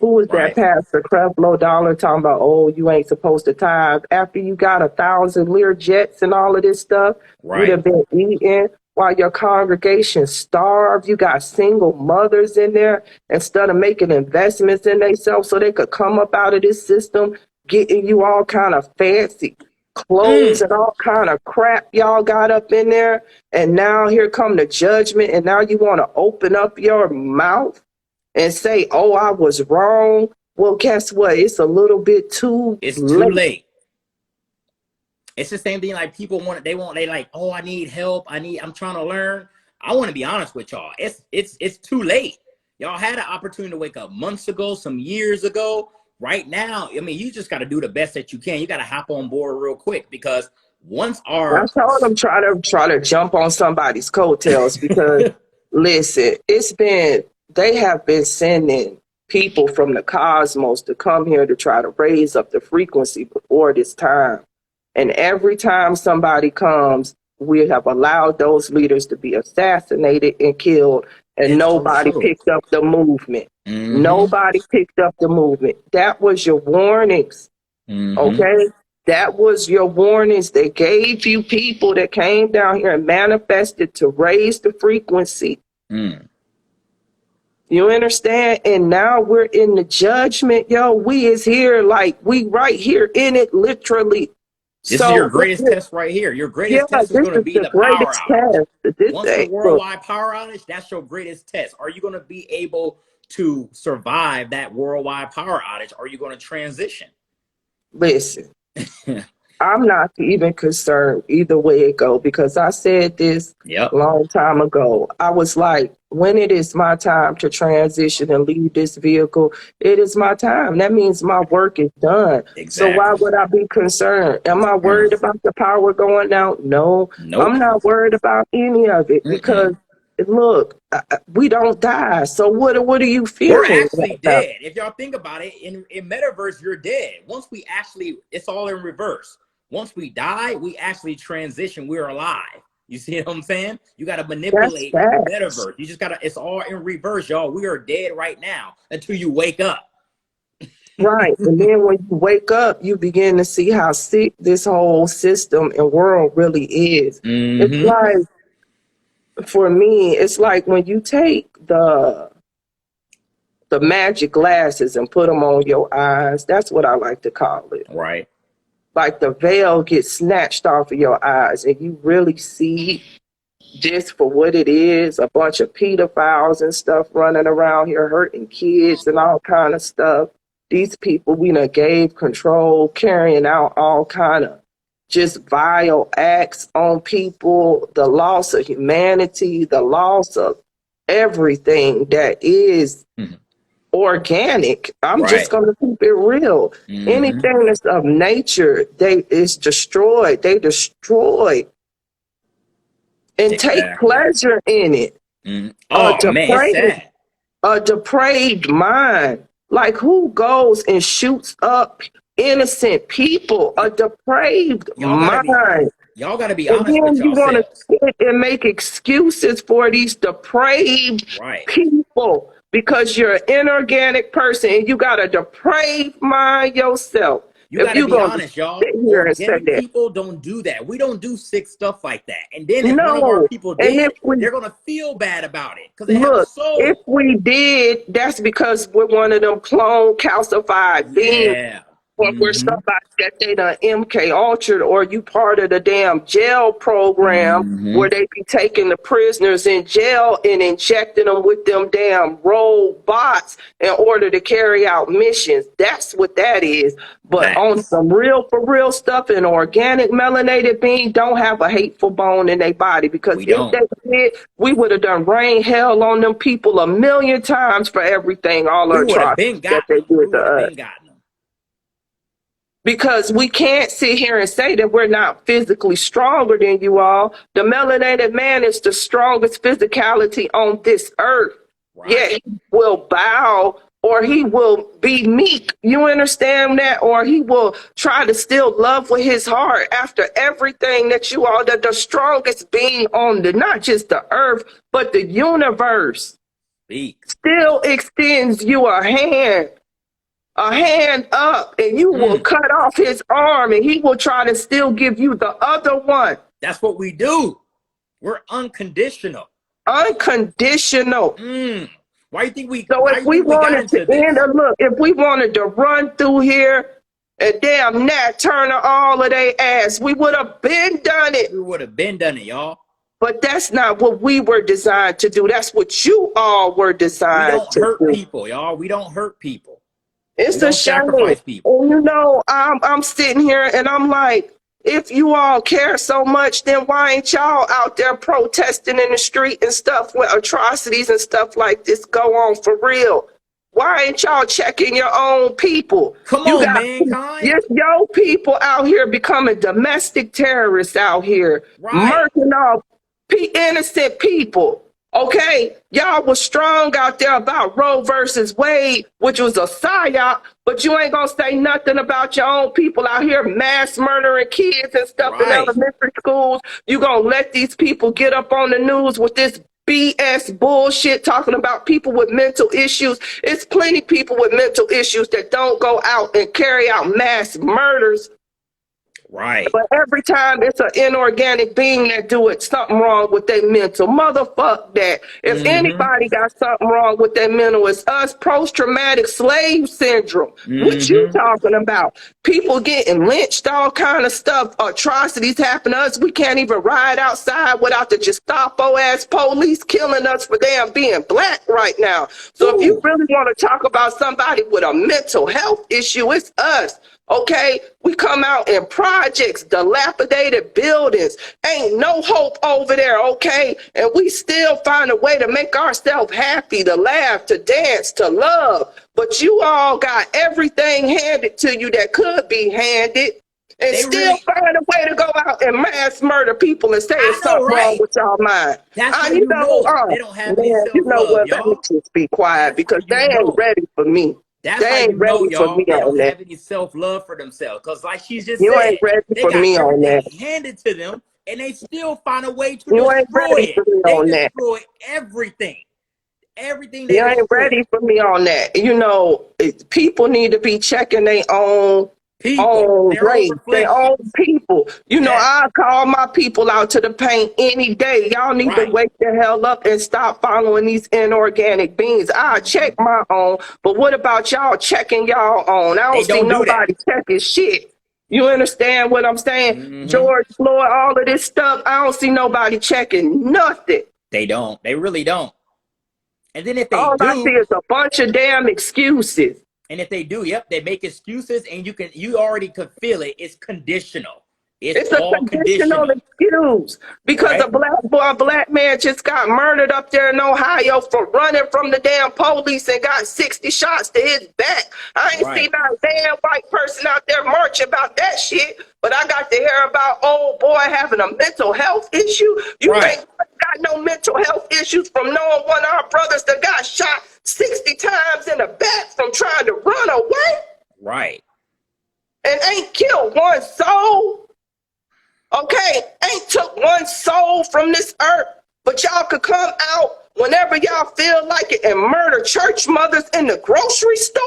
Who is that pastor, Creflo Dollar, talking about, oh, you ain't supposed to tithe? After you got 1,000 Lear jets and all of this stuff, you'd have been eating while your congregation starved. You got single mothers in there instead of making investments in themselves so they could come up out of this system, getting you all kind of fancy clothes and all kind of crap y'all got up in there. And now here come the judgment. And now you want to open up your mouth and say, oh, I was wrong. Well, guess what? It's a little bit too late. It's too late. It's the same thing. Like people they like, oh, I need help. I'm trying to learn. I want to be honest with y'all. It's too late. Y'all had an opportunity to wake up months ago, some years ago. Right now, I mean, you just got to do the best that you can. You got to hop on board real quick, because once I told them try to jump on somebody's coattails because listen, they have been sending people from the cosmos to come here to try to raise up the frequency before this time. And every time somebody comes, we have allowed those leaders to be assassinated and killed, and nobody picked up the movement. Nobody picked up the movement. That was your warnings. Okay? That was your warnings. They gave you people that came down here and manifested to raise the frequency. You understand? And now we're in the judgment. Yo, we is here, like we right here in it, literally. This is your So, greatest test right here. Your yeah, greatest test is this going to is be the the power greatest outage. test. This Once the ain't, look, worldwide power outage, that's your greatest test. Are you going to be able to survive that worldwide power outage? Or are you going to transition? listen. I'm not even concerned either way it go, because I said this Yep. long time ago. I was like, when it is my time to transition and leave this vehicle, it is my time. That means my work is done. So why Exactly. would I be concerned? Am I worried about the power going out? No, Nope. I'm not worried about any of it, because Mm-mm. look, we don't die. So what are you We're fearing actually right now? dead. If y'all think about it, in metaverse, you're dead. Once we actually, it's all in reverse. Once we die, we actually transition. We're alive. You see what I'm saying? You got to That's manipulate the facts. metaverse. You just got to, it's all in reverse, y'all. We are dead right now until you wake up. Right. And then when you wake up, you begin to see how sick this whole system and world really is. It's Mm-hmm. like, for me, it's like when you take the magic glasses and put them on your eyes. That's what I like to call it. Right. Like the veil gets snatched off of your eyes and you really see this for what it is, a bunch of pedophiles and stuff running around here hurting kids and all kind of stuff. These people we done gave control, carrying out all kind of just vile acts on people, the loss of humanity, the loss of everything that is Mhm. organic. I'm just Right. gonna keep it real. Mm-hmm. Anything that's of nature, they is destroyed. They destroy and take Exactly. pleasure in it. Mm-hmm. A Oh man, it's depraved, sad. a depraved mind. Like who goes and shoots up innocent people? A depraved Y'all gotta be, mind. y'all gotta be And honest with then you want to yourselves. sit and make excuses for these depraved Right. people because you're an inorganic person and you got a depraved mind yourself. You If got to you're be going to honest, y'all. sit here and say Organic that, people don't do that. We don't do sick stuff like that. And then if one of our no. people And if did, we they're going to feel bad about it because they have a look, if soul. we did, that's because we're one of them clone calcified beings. Yeah. Or we're Mm-hmm. somebody that they done MK altered, or you part of the damn jail program Mm-hmm. where they be taking the prisoners in jail and injecting them with them damn robots in order to carry out missions. That's what that is. But on Facts. some real for real stuff, an organic melanated being don't have a hateful bone in their body, because We if don't. they did, we would have done rain hell on them people a million times for everything, all the We would have atrocities been that gotten they them. We did to would have us. been gotten them. Because we can't sit here and say that we're not physically stronger than you all. The melanated man is the strongest physicality on this earth. Right. Yet he will bow or he will be meek. You understand that? Or he will try to still love with his heart after everything that you all, that the strongest being on the, not just the earth, but the universe, Speak. still extends you a hand up, and you will Mm. cut off his arm and he will try to still give you the other one. That's what we do. We're unconditional. Unconditional. Mm. Why do So if you we think we got wanted to into end this? a look, if we wanted to run through here and damn Nat Turner all of their ass, we would have been done it. We would have been done it, y'all. But that's not what we were designed to do. That's what you all were We designed don't to hurt do. people, y'all. We don't hurt people. We It's a don't shame. sacrifice people. And I'm sitting here and I'm like, if you all care so much, then why ain't y'all out there protesting in the street and stuff when atrocities and stuff like this go on for real? Why ain't y'all checking your own people? Come You on, got mankind. your people out here becoming domestic terrorists out here, Right. murking off innocent people. Okay, y'all was strong out there about Roe versus Wade, which was a psyop, but you ain't gonna say nothing about your own people out here mass murdering kids and stuff in Right. elementary schools. You gonna let these people get up on the news with this BS bullshit talking about people with mental issues. It's plenty people with mental issues that don't go out and carry out mass murders. Right. But every time it's an inorganic being that do it, something wrong with their mental. Motherfuck that. If anybody got something wrong with their mental, it's us. Post-traumatic slave syndrome. What you talking about? People getting lynched, all kind of stuff. Atrocities happen to us. We can't even ride outside without the Gestapo-ass police killing us for damn being black right now. So if you really want to talk about somebody with a mental health issue, it's us. Okay, we come out in projects, dilapidated buildings, ain't no hope over there, okay? And we still find a way to make ourselves happy, to laugh, to dance, to love. But you all got everything handed to you that could be handed, and They still really- find a way to go out and mass murder people and say it's something wrong with y'all mind. That's how you know they don't have any man, you know self-love, what? Let me y'all. just be quiet because how they you ain't know. ready for me. That's They how ain't you know, ready for y'all. me They on don't that. have any self-love for themselves. Because like she just You said, ain't ready they for got me on everything that. handed to them, and they still find a way to You ain't destroy ready it. for me They on that. destroy everything. Everything they You ain't destroy. ready for me on that. You know, people need to be checking their own People, their own race, their own reflections. people. You know, Yes. I call my people out to the paint any day. Y'all need to Right. wake the hell up and stop following these inorganic beings. I check my own, but what about y'all checking y'all own? I They don't see don't do that. nobody checking shit. You understand what I'm saying? George Floyd, all of this stuff, I don't see nobody checking nothing. They don't. They really don't. And then if they All I see do, is a bunch of damn excuses. yep, they make excuses, and you already could feel it. It's conditional. It's It's a all conditional conditional, excuse because right? a black boy, a black man just got murdered up there in Ohio for running from the damn police and got 60 shots to his back. I ain't Right. seen not a damn white person out there marching about that shit, but I got to hear about old boy having a mental health issue. You Right. think I got no mental health issues from knowing one of our brothers that got shot 60 times in the back from trying to run away Right. and ain't killed one soul? Okay, ain't took one soul from this earth, but y'all could come out whenever y'all feel like it and murder church mothers in the grocery store?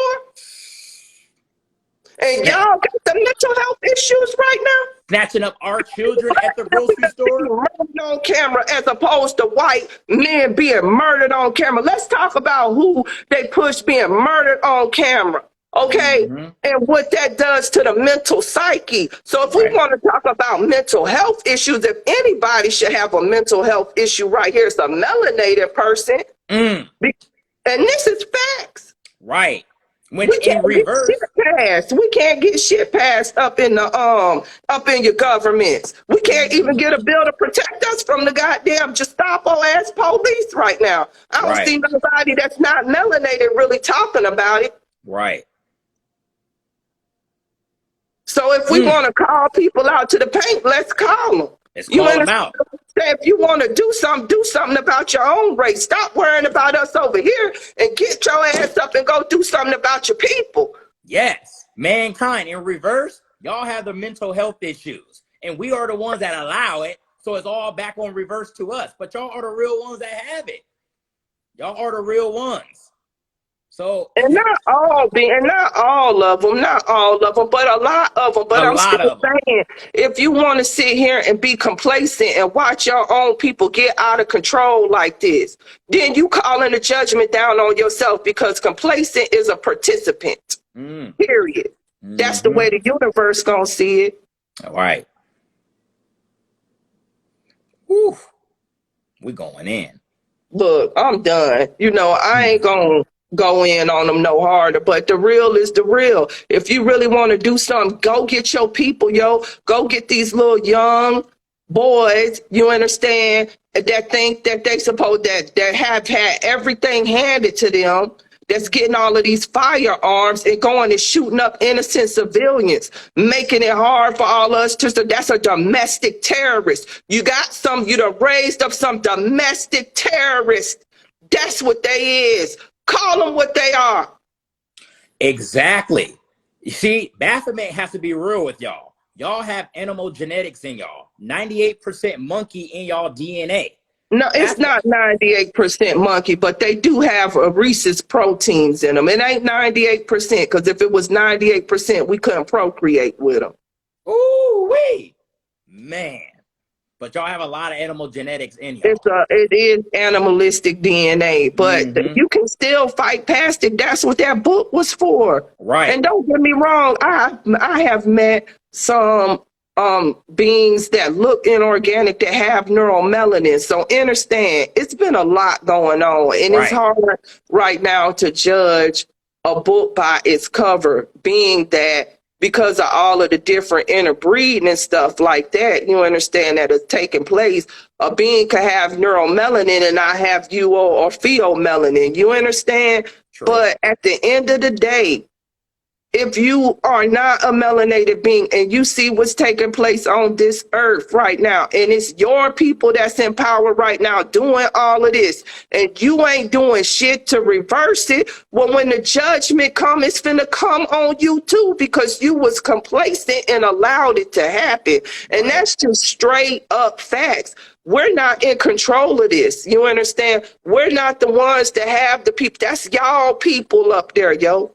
And y'all got the mental health issues right now? Snatching up our children at the grocery store. Murdered on camera as opposed to white men being murdered on camera. Let's talk about who they push being murdered on camera. Okay, and what that does to the mental psyche. So if we want to talk about mental health issues, if anybody should have a mental health issue right here, it's a melanated person. And this is facts. Right. When We can't in reverse, get shit passed. We can't get shit passed up in the up in your governments. We can't even get a bill to protect us from the goddamn Gestapo ass police right now. I don't see nobody that's not melanated really talking about it. right. So if we want to call people out to the paint, let's call them. Let's call them out. If you want to do something about your own race. Stop worrying about us over here and get your ass up and go do something about your people. Yes. Mankind in reverse, y'all have the mental health issues. And we are the ones that allow it. So it's all back on reverse to us. But y'all are the real ones that have it. Y'all are the real ones. So and not all of them, but a lot of them. But I'm still saying, if you want to sit here and be complacent and watch your own people get out of control like this, then you calling the judgment down on yourself because complacent is a participant. Period. That's the way the universe gonna see it. All right. Whew. We going in. Look, I'm done. You know, I ain't gonna go in on them no harder, but the real is the real. If you really want to do something, go get your people, yo. Go get these little young boys, you understand, that think that they supposed that have had everything handed to them, that's getting all of these firearms and going and shooting up innocent civilians, making it hard for all us to, so that's a domestic terrorist. You done raised up some domestic terrorists. That's what they is. Call them what they are. Exactly. You see, Baphomet has to be real with y'all. Y'all have animal genetics in y'all. 98% monkey in y'all DNA. No, it's not 98% monkey, but they do have rhesus proteins in them. It ain't 98% because if it was 98%, we couldn't procreate with them. Ooh, Woo-wee. Man. But y'all have a lot of animal genetics in y'all. It is animalistic DNA, but you can still fight past it. That's what that book was for. Right. And don't get me wrong, I have met some beings that look inorganic that have neuromelanin. So understand, it's been a lot going on, and it's hard right now to judge a book by its cover, being that because of all of the different interbreeding and stuff like that, you understand that is taking place. A being could have neuromelanin and not have UO or pheomelanin. You understand? True. But at the end of the day, if you are not a melanated being and you see what's taking place on this earth right now, and it's your people that's in power right now doing all of this, and you ain't doing shit to reverse it, well, when the judgment comes, it's finna come on you too, because you was complacent and allowed it to happen. And that's just straight up facts. We're not in control of this. You understand? We're not the ones that have the people. That's y'all people up there, yo.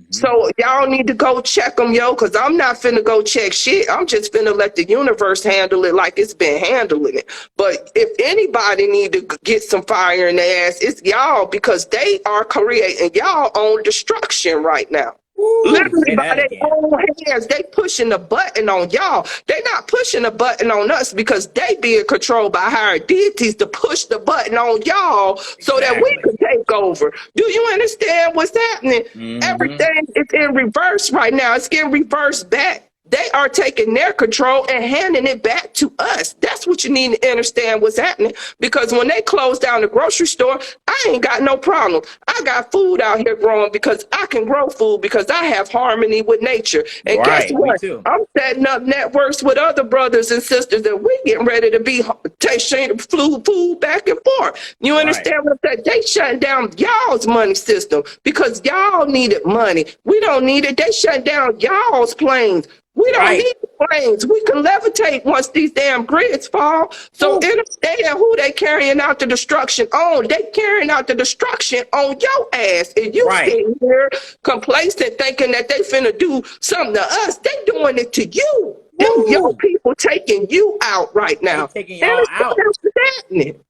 So y'all need to go check them, yo, because I'm not finna go check shit. I'm just finna let the universe handle it like it's been handling it. But if anybody need to get some fire in their ass, it's y'all, because they are creating y'all own destruction right now. Ooh, literally by their own hands, they pushing the button on y'all. They not pushing the button on us because they being controlled by higher deities to push the button on y'all so that we can take over. Do you understand what's happening? Everything is in reverse right now. It's getting reversed back. They are taking their control and handing it back to us. That's what you need to understand what's happening. Because when they close down the grocery store, I ain't got no problem. I got food out here growing because I can grow food because I have harmony with nature. And guess what? I'm setting up networks with other brothers and sisters that we getting ready to be sharing food back and forth. You understand what I'm saying? They shutting down y'all's money system because y'all needed money. We don't need it. They shut down y'all's planes. We don't need planes. We can levitate once these damn grids fall. So understand who they carrying out the destruction on. They carrying out the destruction on your ass. And you sitting here complacent thinking that they finna do something to us. They doing it to you. Them your people taking you out right now. They taking y'all out. What's happening?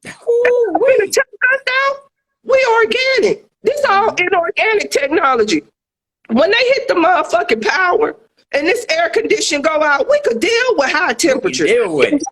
Take us out? We organic. This all inorganic technology. When they hit the motherfucking power and this air condition go out, we could deal with high temperatures. Deal with it.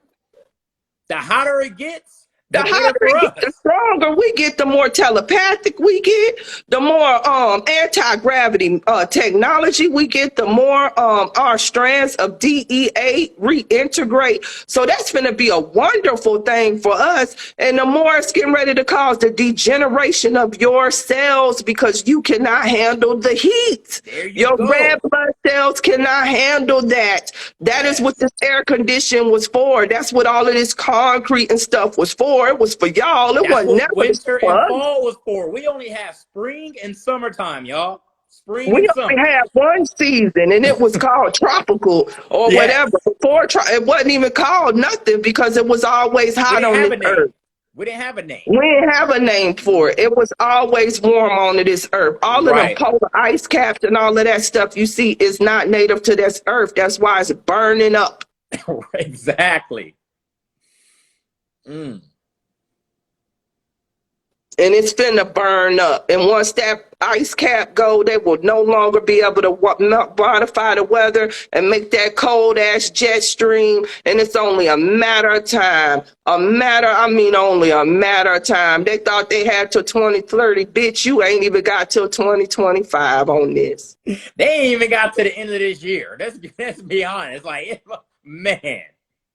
The hotter it gets, the hotter it gets, the stronger we get, the more telepathic we get, the more anti-gravity technology we get, the more our strands of DEA reintegrate. So that's going to be a wonderful thing for us. And the more it's getting ready to cause the degeneration of your cells because you cannot handle the heat. Your red blood cells cannot handle that. That is what this air condition was for. That's what all of this concrete and stuff was for. It was for y'all. It wasn't never winter and fall was for. We only have spring and summertime, y'all. Spring we and only summer. had one season, and it was called tropical or whatever. Before it wasn't even called nothing because it was always hot on this earth. We didn't have a name. We didn't have a name for it. It was always warm on this earth. All of them polar ice caps and all of that stuff you see is not native to this earth. That's why it's burning up. Exactly. And it's finna burn up. And once that ice cap go, they will no longer be able to modify the weather and make that cold ass jet stream. And it's only a matter of time. Only a matter of time. They thought they had till 2030. Bitch, you ain't even got till 2025 on this. They ain't even got to the end of this year. Let's be honest. Like, man.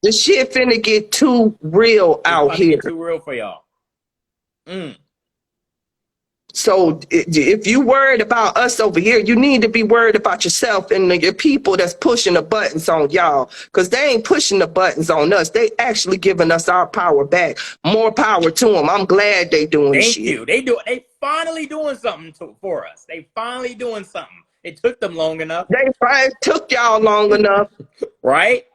The shit finna get too real out here. Too real for y'all. So if you worried about us over here, you need to be worried about yourself and your people that's pushing the buttons on y'all, because they ain't pushing the buttons on us. They actually giving us our power back. More power to them. I'm glad they doing Thank shit. you. They finally doing something for us. They finally doing something. It took them long enough. They probably took y'all long enough. Right?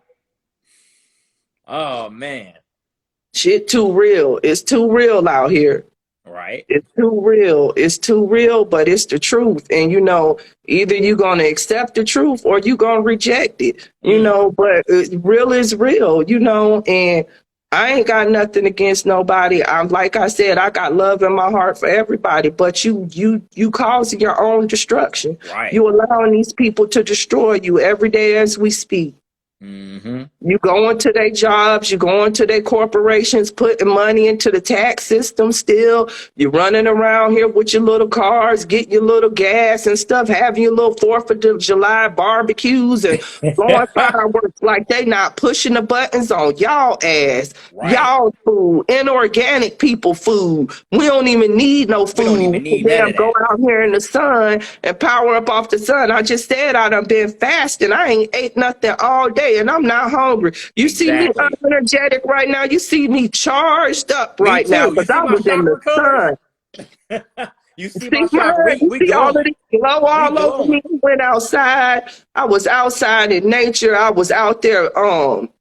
Oh, man. Shit too real. It's too real out here. Right. It's too real. It's too real, but it's the truth. And either you're gonna accept the truth or you're gonna reject it. Mm. But real is real. And I ain't got nothing against nobody. I'm like I said, I got love in my heart for everybody. But you causing your own destruction. Right. You allowing these people to destroy you every day as we speak. Mm-hmm. You going to their jobs, you going to their corporations, putting money into the tax system still. You're running around here with your little cars, getting your little gas and stuff, having your little 4th of July barbecues and blowing fireworks like they not pushing the buttons on y'all ass. Right. Y'all food, inorganic people food. We don't even need no We don't food. even need none Damn, of go that. out here in the sun and power up off the sun. I just said I done been fasting. I ain't ate nothing all day and I'm not hungry. You see me Exactly. energetic right now. You see me charged up Me right now too. You because see I my was in the chakra colors? sun. You see See my chakra. you We see all of glowing. this glow We all over glowing. me. Went outside. I was outside in nature. I was out there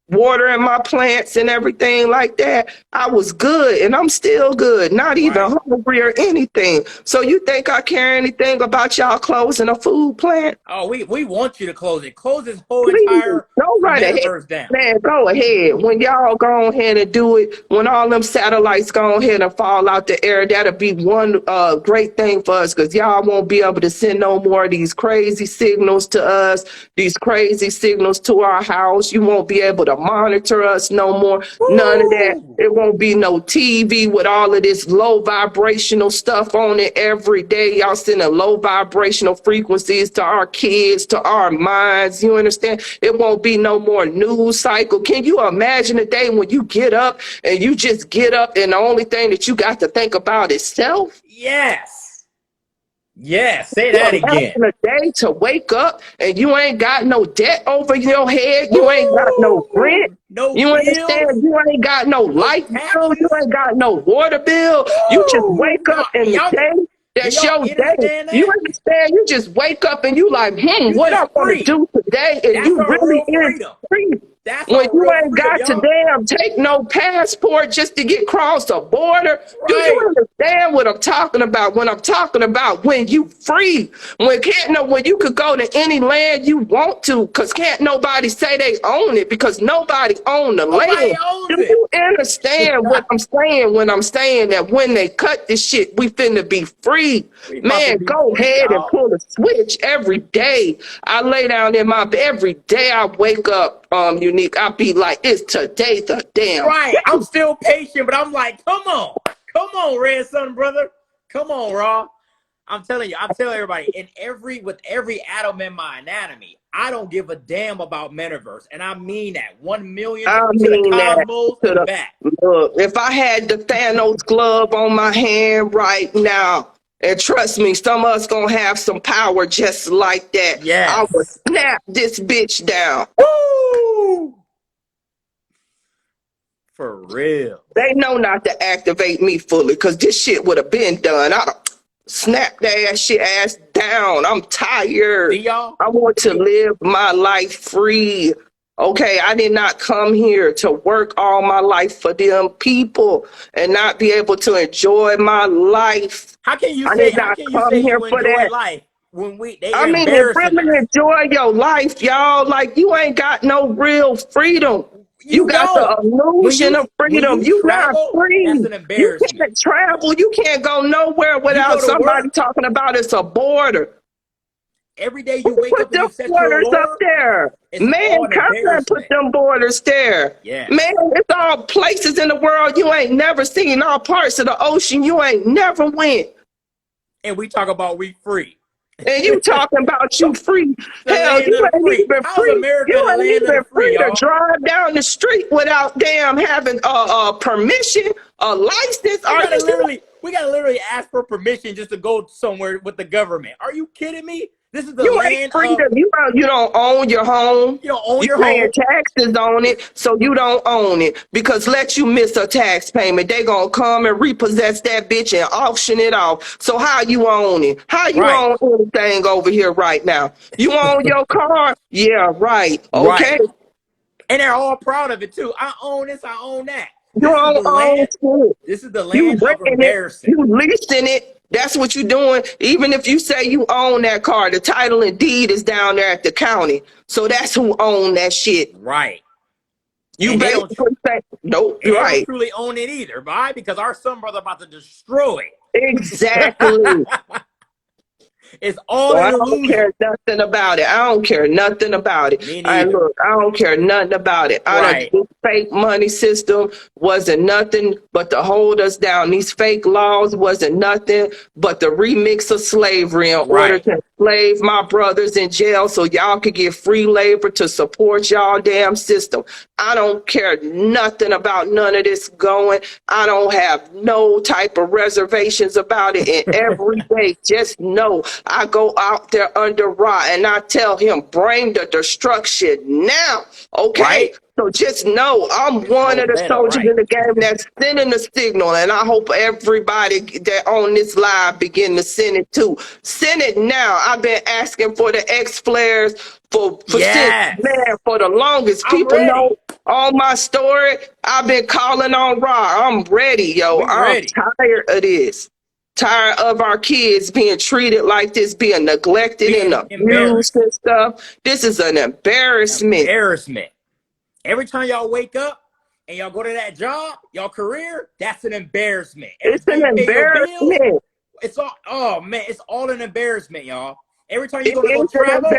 watering my plants and everything like that. I was good and I'm still good. Not even Right. hungry or anything. So you think I care anything about y'all closing a food plant? Oh, we want you to close it. Close this whole Please, entire go right ahead. metaverse down. Man, go ahead. When y'all go ahead and do it, when all them satellites go ahead and fall out the air, that'll be one great thing for us because y'all won't be able to send no more of these crazy signals to us, these crazy signals to our house. You won't be able to monitor us no more. None of that. Woo! It won't be no TV with all of this low vibrational stuff on it every day. Y'all sending low vibrational frequencies to our kids, to our minds. You understand? It won't be no more news cycle. Can you imagine a day when you get up and you just get up and the only thing that you got to think about is self? Yes. Yes. Say You that again. imagine a day to wake up and you ain't got no debt over your head. You ain't got no rent. Woo! No You bills. understand? You ain't got no No light bill. You taxes. ain't got no water bill. You just Woo! wake up in the day. Do That's y'all your day. understand You that? understand? You just wake up and you like, You what I just want to free. do today. And That's you our really real is freedom. free. That's When our you real ain't freedom, got to y'all. damn take no passport just to get across the border. Do you Right. understand what I'm talking about? When I'm talking about when you free, when you could go to any land you want to, because can't nobody say they own it because nobody own the Nobody land. owns Do it. you understand what I'm saying when I'm saying that when they cut this shit, we finna be free? We about to Man, be go free, ahead and y'all. pull the switch every day. I lay down in my bed every day. I wake up, unique. I be like, it's today the damn Right. I'm still patient, but I'm like, come on. Come on, Red Sun brother. Come on, Raw. I'm telling you, I'm telling everybody, with every atom in my anatomy, I don't give a damn about metaverse. And I mean that. 1 millionth I to the mean that cosmos to and back. the look. If I had the Thanos glove on my hand right now, and trust me, some of us gonna have some power just like that. I would Yes. snap this bitch down. Woo! For real. They know not to activate me fully, cause this shit would have been done. I'd have snapped that shit ass down. I'm tired. See y'all? I want to See? live my life free. Okay, I did not come here to work all my life for them people and not be able to enjoy my life. How can you I say did not come here you for enjoy that. life when I they're mean, embarrassing really us? enjoy your life, y'all. Like, you ain't got no real freedom. You You got the don't. illusion of When freedom. you You not travel, that's free. an You embarrassment. can't travel. You can't go nowhere You without go to somebody work, talking about it's a border. every day Who you wake put up and them you set your borders up alarm, there? it's all an Mankind put embarrassment. them borders there. Man, Yes. it's all places in the world you ain't never seen, all parts of the ocean you ain't never went. And we talk about we free. And you talking about you The free. Hell, land you of the ain't free. even How's free. America You the ain't land of the even free, free to y'all? drive down the street without damn having permission, a license. Are you serious? We gotta literally ask for permission just to go somewhere with the government. Are you kidding me? This is the You ain't land free of to, you don't own your home. you don't own You your paying home. taxes on it, so you don't own it. Because let you miss a tax payment, they gonna come and repossess that bitch and auction it off. So how you own it? How you Right. own anything over here right now? You own your car? Yeah, right. Okay. Right. And they're all proud of it too. I own this, I own that. You don't own shit. This is the You land of renting it. embarrassing. You leasing it. That's what you're doing. Even if you say you own that car, the title and deed is down there at the county. So that's who own that shit. Right. You And basically say, nope, they you're don't right. truly own it either. Why? Because our son brother about to destroy it. Exactly. It's all So an I don't illusion. care nothing about it. I don't care nothing about it. Me I neither. look, I don't care nothing about it. Right. This fake money system wasn't nothing but to hold us down. These fake laws wasn't nothing but the remix of slavery in order to enslave my brothers in jail so y'all could get free labor to support y'all damn system. I don't care nothing about none of this going. I don't have no type of reservations about it. And every day, just know I go out there under Ra and I tell him, bring the destruction now. Okay? Right. So just know I'm one of the soldiers in the game that's sending the signal, and I hope everybody that on this live begin to send it too. Send it now. I've been asking for the X flares for since, man, for the longest. People know all my story. I've been calling on Ra. I'm ready, yo. I'm tired of this. Tired of our kids being treated like this, being neglected and abused and stuff. This is an embarrassment. Every time y'all wake up and y'all go to that job, y'all career, that's an embarrassment. It's an embarrassment. Bills, it's all, oh man, it's all an embarrassment, y'all. Every time you're going to go travel.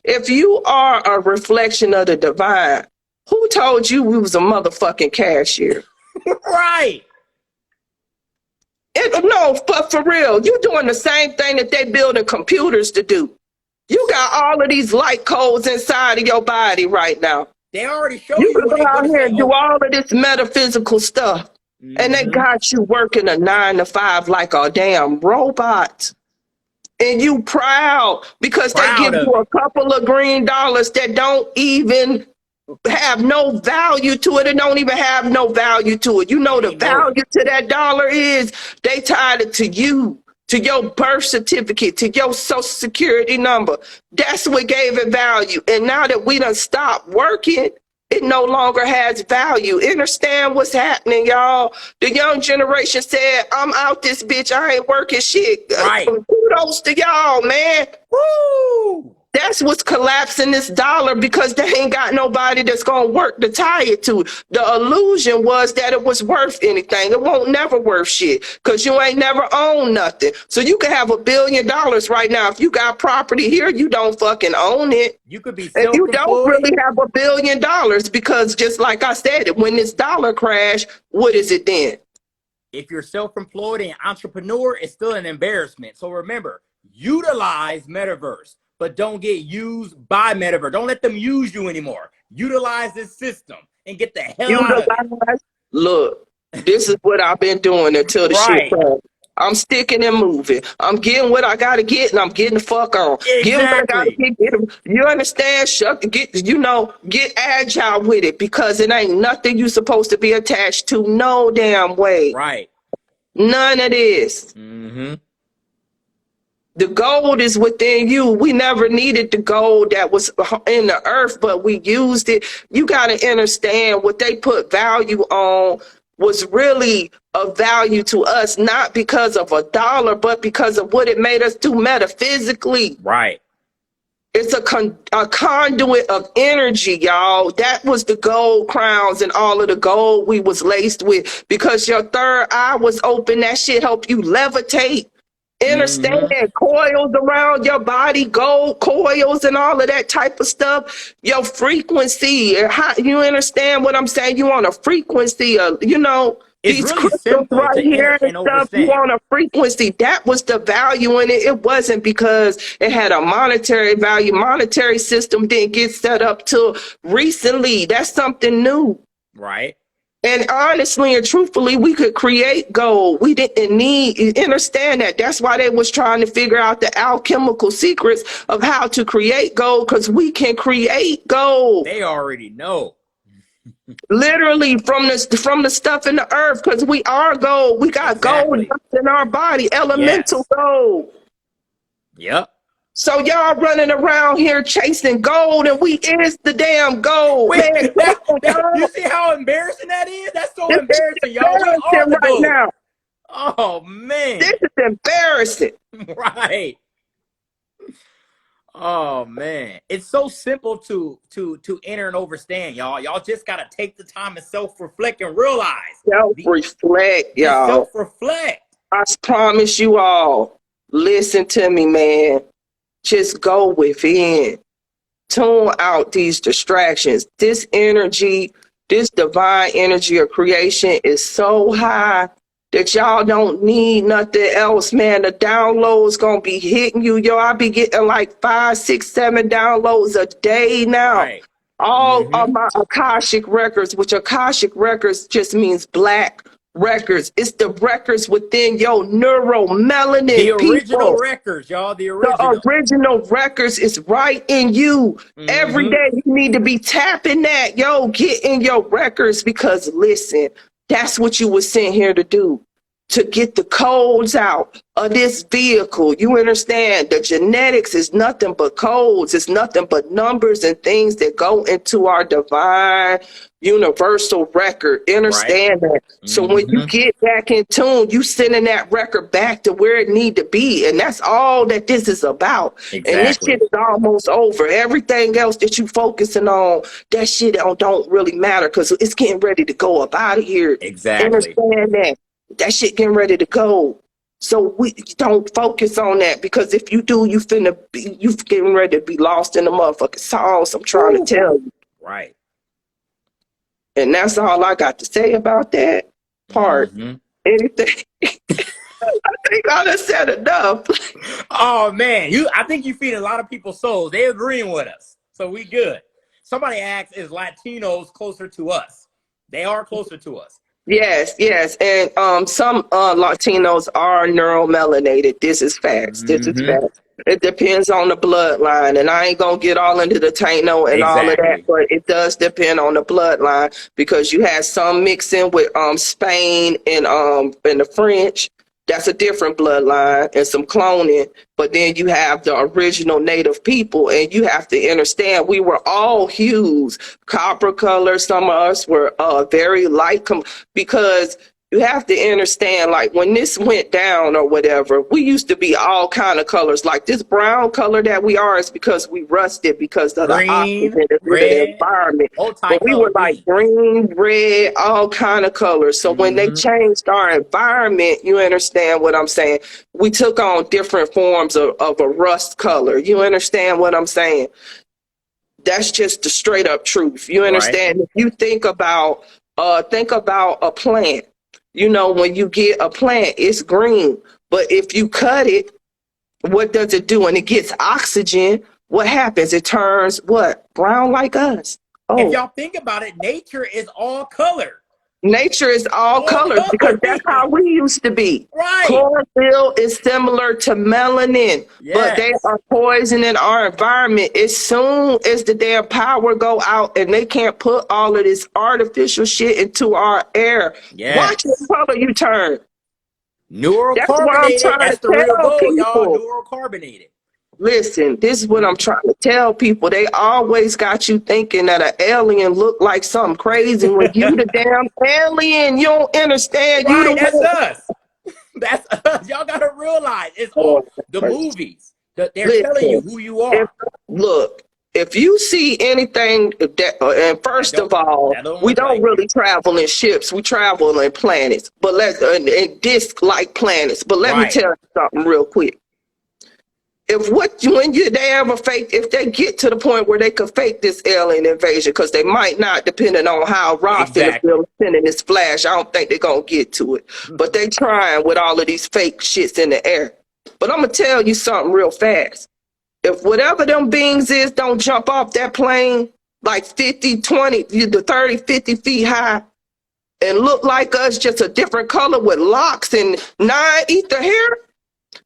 If you are a reflection of the divine, who told you we was a motherfucking cashier? Right. No, but for real, you doing the same thing that they building computers to do. You got all of these light codes inside of your body right now. They already show you can go out here and do all of this metaphysical stuff. And they got you working a 9 to 5 like a damn robot. And you proud because they give you a couple of green dollars that don't even have no value to it and don't even have no value to it. You know the value to that dollar is they tied it to you, to your birth certificate, to your social security number. That's what gave it value. And now that we done stopped working, it no longer has value. Understand what's happening, y'all. The young generation said, I'm out this bitch. I ain't working shit. Right. Kudos to y'all, man. Woo! That's what's collapsing this dollar because they ain't got nobody that's going to work to tie it to. The illusion was that it was worth anything. It won't never worth shit because you ain't never owned nothing. So you can have $1 billion right now. If you got property here, you don't fucking own it. You could be and you don't really have $1 billion because just like I said, when this dollar crash, what is it then? If you're self-employed and entrepreneur, it's still an embarrassment. So remember, utilize metaverse. But don't get used by metaverse. Don't let them use you anymore. Utilize this system and get the hell out of it. Look, this is what I've been doing until the shit comes. I'm sticking and moving. I'm getting what I gotta get, and I'm getting the fuck on. Get what I gotta get. You understand? Get agile with it because it ain't nothing you supposed to be attached to. No damn way. Right. None of this. The gold is within you. We never needed the gold that was in the earth, but we used it. You got to understand what they put value on was really of value to us, not because of a dollar, but because of what it made us do metaphysically. Right. It's a conduit of energy, y'all. That was the gold crowns and all of the gold we was laced with because your third eye was open. That shit helped you levitate. Understand coils around your body, gold coils and all of that type of stuff. Your frequency, you understand what I'm saying? You on a frequency of, it's these really crystals right here and stuff. You on a frequency. That was the value in it. It wasn't because it had a monetary value. Monetary system didn't get set up till recently. That's something new. Right. And honestly and truthfully, we could create gold. We didn't understand that. That's why they was trying to figure out the alchemical secrets of how to create gold, because we can create gold. They already know. Literally from the stuff in the earth, because we are gold. We got gold in our body, elemental gold. Yep. So y'all running around here chasing gold, and we is the damn gold, Wait, man. Come on, you y'all. see how embarrassing that is? That's so This is embarrassing, y'all. We are embarrassing the right gold. now. Oh This man. is embarrassing. Right. Oh man. It's so simple to enter and understand, y'all. Y'all just gotta take the time and self-reflect and realize. Self-reflect, Just y'all. self-reflect. I promise you all. Listen to me, man. Just go within. Tune out these distractions. This energy, this divine energy of creation is so high that y'all don't need nothing else, man. The downloads gonna be hitting you. Yo, I be getting like 5, 6, 7 downloads a day now. Right. All of Mm-hmm. my Akashic records, which Akashic records just means black records. It's the records within your The neuromelanin original people. records, y'all. The The original. original records is right in you. Every Mm-hmm. day you need to be tapping that. Yo, get in your records because listen, that's what you were sent here to do. To get the codes out of this vehicle. You understand? The genetics is nothing but codes. It's nothing but numbers and things that go into our divine universal record. Right. Understand that? So when you Mm-hmm. get back in tune, you sending that record back to where it need to be. And that's all that this is about. And this shit Exactly. is almost over. Everything else that you focusing on, that shit don't really matter because it's getting ready to go up out of here. Exactly. Understand that? That shit getting ready to go. So we don't focus on that because if you do, you getting ready to be lost in the motherfucking sauce. I'm trying to Woo. tell you. Right. And that's all I got to say about that part. Mm-hmm. Anything? I think I done said enough. Oh man, I think you feed a lot of people's souls. They agreeing with us. So we good. Somebody asked, is Latinos closer to us? They are closer to us. Yes, yes. And some Latinos are neuromelanated. This is facts. This is Mm-hmm. facts. It depends on the bloodline. And I ain't gonna get all into the Taino and all of that, Exactly. but it does depend on the bloodline because you had some mixing with Spain and the French. That's a different bloodline and some cloning. But then you have the original native people, and you have to understand we were all hues, copper color. Some of us were very light because you have to understand, like when this went down or whatever, we used to be all kind of colors. Like this brown color that we are is because we rusted because of the oxygen Green, that's in the red, environment. But we were multicolored like beings. green, red, all kind of colors. So when they Mm-hmm. changed our environment, you understand what I'm saying? We took on different forms of a rust color. You understand what I'm saying? That's just the straight up truth. You Right. understand? If you think about a plant. You know, when you get a plant, it's green. But if you cut it, what does it do? When it gets oxygen, what happens? It turns what? Brown like us. If Oh, y'all think about it, nature is all color. nature is all All colors because that's coloring. how we used to be. Right. Chlorophyll is similar to melanin, but they Yes. are poisoning our environment. As soon as the damn power go out and they can't put all of this artificial shit into our air, watch what Yes. color you turn. That's what I'm Neurocarbonated. trying That's to the real tell goal, y'all. people. Neurocarbonated. Listen, this is what I'm trying to tell people. They always got you thinking that an alien look like something crazy when you the damn alien. You don't understand. You the Right. That's one. us. That's us. Y'all gotta realize it's Oh, all the movies. They're telling you listen, who you if are. look, if you see anything that, and That first don't of all, that don't we look don't like you. really travel in ships. We travel in planets, but in disc-like planets. But let me Right. tell you something real quick. If they get to the point where they could fake this alien invasion, because they might not, depending on how Ra finna Exactly. feel sending this flash, I don't think they're gonna get to it. But they trying with all of these fake shits in the air. But I'm gonna tell you something real fast. If whatever them beings is don't jump off that plane like 50, 20, to 30, 50 feet high and look like us, just a different color with locks and 9 ether hair,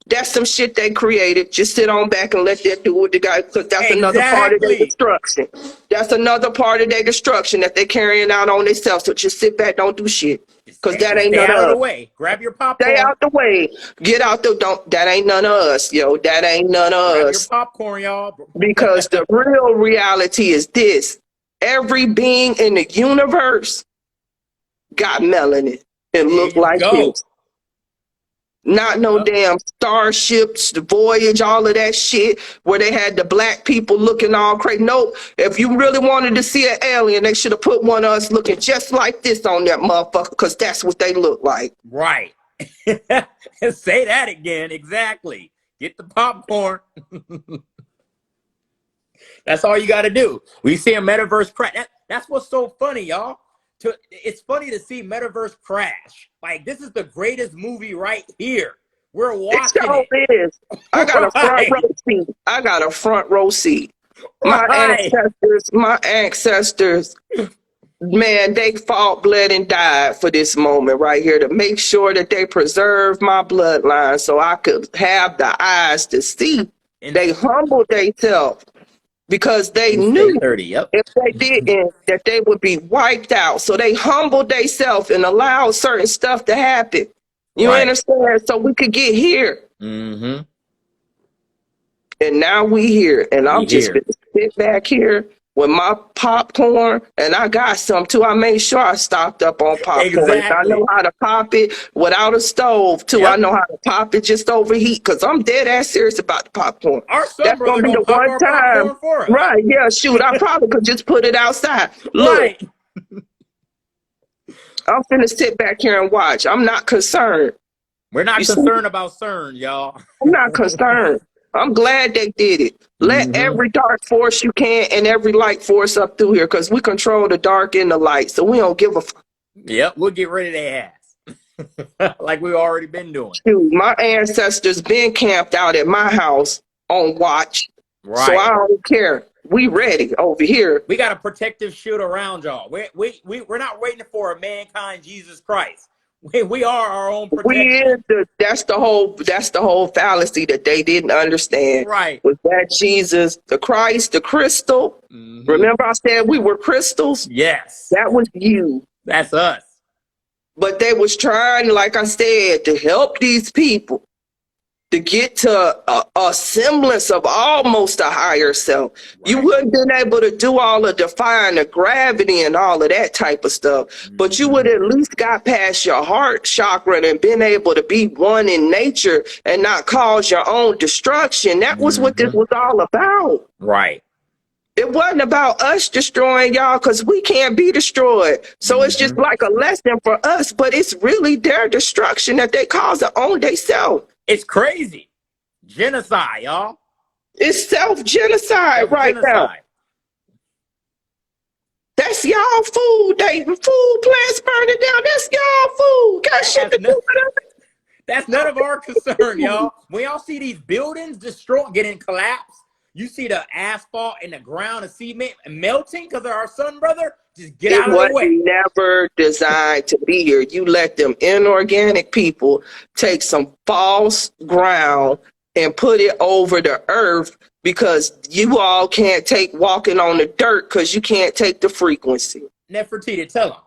that's some shit they created. Just sit on back and let that do what they got, because that's another part of their Exactly. destruction. That's another part of their destruction that they're carrying out on themselves. So just sit back, don't do shit. Because that ain't Stay none out of of the us. way. Grab your Stay popcorn. out the way. Get out the don't. That ain't none of us, yo. That ain't none of Grab your us. popcorn, y'all. Because the real reality is this: every being in the universe got melanin and There look you like go. this. Not no damn starships, the voyage, all of that shit where they had the black people looking all crazy. Nope. If you really wanted to see an alien, they should have put one of us looking just like this on that motherfucker, because that's what they look like. Right. Say that again. Exactly. Get the popcorn. That's all you got to do. We see a metaverse crash. That's what's so funny, y'all. It's funny to see metaverse crash. Like, this is the greatest movie right here. We're watching It it. is. I got a front Right. row seat. I got a front row seat. Right. My ancestors, man, they fought, bled, and died for this moment right here to make sure that they preserve my bloodline so I could have the eyes to see. They humbled themselves because they knew 30, yep. if they didn't, that they would be wiped out. So they humbled themselves and allowed certain stuff to happen. You understand? So we could get here. Mm-hmm. And now we here. And I'm just gonna sit back here with my popcorn. And I got some too. I made sure I stocked up on popcorn. Exactly. I know how to pop it without a stove too. Yep. I know how to pop it just overheat because I'm dead ass serious about the popcorn. Our son That's brother gonna be gonna the pop one our time. popcorn for us. Right, yeah, shoot. I probably could just put it outside. Look. Right. I'm finna sit back here and watch. I'm not concerned. We're not concerned about CERN, y'all. I'm not concerned. I'm glad they did it. Let every dark force you can and every light force up through here, because we control the dark and the light. So we don't give a fuck. Yep, we'll get rid of their ass. Like we've already been doing. Shoot, my ancestors been camped out at my house on watch. Right. So I don't care. We ready over here. We got a protective shield around y'all. We're not waiting for a mankind Jesus Christ. We are our own protection. That's the whole fallacy that they didn't understand. Right. Was that Jesus, the Christ, the crystal? Mm-hmm. Remember I said we were crystals? Yes. That was you. That's us. But they was trying, like I said, to help these people to get to a semblance of almost a higher self. Right. You wouldn't been able to do all of defying the gravity and all of that type of stuff, but you would at least got past your heart chakra and been able to be one in nature and not cause your own destruction. That was what this was all about. Right. It wasn't about us destroying y'all because we can't be destroyed. So it's just like a lesson for us, but it's really their destruction that they cause their own themselves. It's crazy. Genocide, y'all. It's self-genocide right now. That's y'all food. They food plants burning down. That's y'all food. Got shit to do with it. That's none of our concern, y'all. When y'all see these buildings destroyed, getting collapsed, you see the asphalt and the ground and cement melting because of our sun, brother. Just get out of the way. It was never designed to be here. You let them inorganic people take some false ground and put it over the earth because you all can't take walking on the dirt because you can't take the frequency. Nefertiti, tell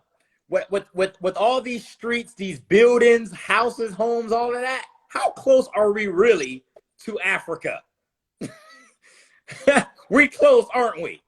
them. With all these streets, these buildings, houses, homes, all of that, how close are we really to Africa? We're close, aren't we?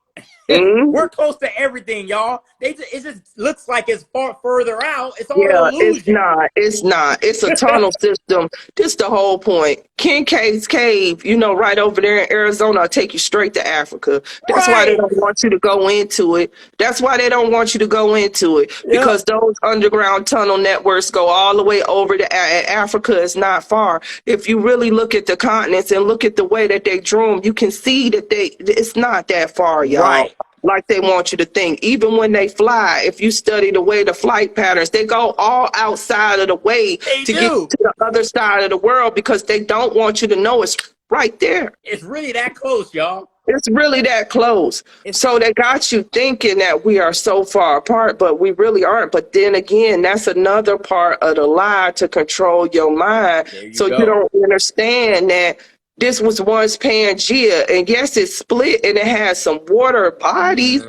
We're close to everything, y'all. It just looks like it's far further out. It's all an illusion. It's not. It's a tunnel system. This is the whole point. Kincaid's Cave, right over there in Arizona, will take you straight to Africa. That's why they don't want you to go into it. That's why they don't want you to go into it. Because those underground tunnel networks go all the way over to Africa. Is not far. If you really look at the continents and look at the way that they drew them, you can see that it's not that far, y'all. Right. Like they want you to think. Even when they fly, if you study the way the flight patterns, they go all outside of the way to get to the other side of the world because they don't want you to know it's right there. It's really that close, y'all. It's really that close. So they got you thinking that we are so far apart, but we really aren't. But then again, that's another part of the lie to control your mind. You don't understand that this was once Pangea, and yes, it's split and it has some water bodies.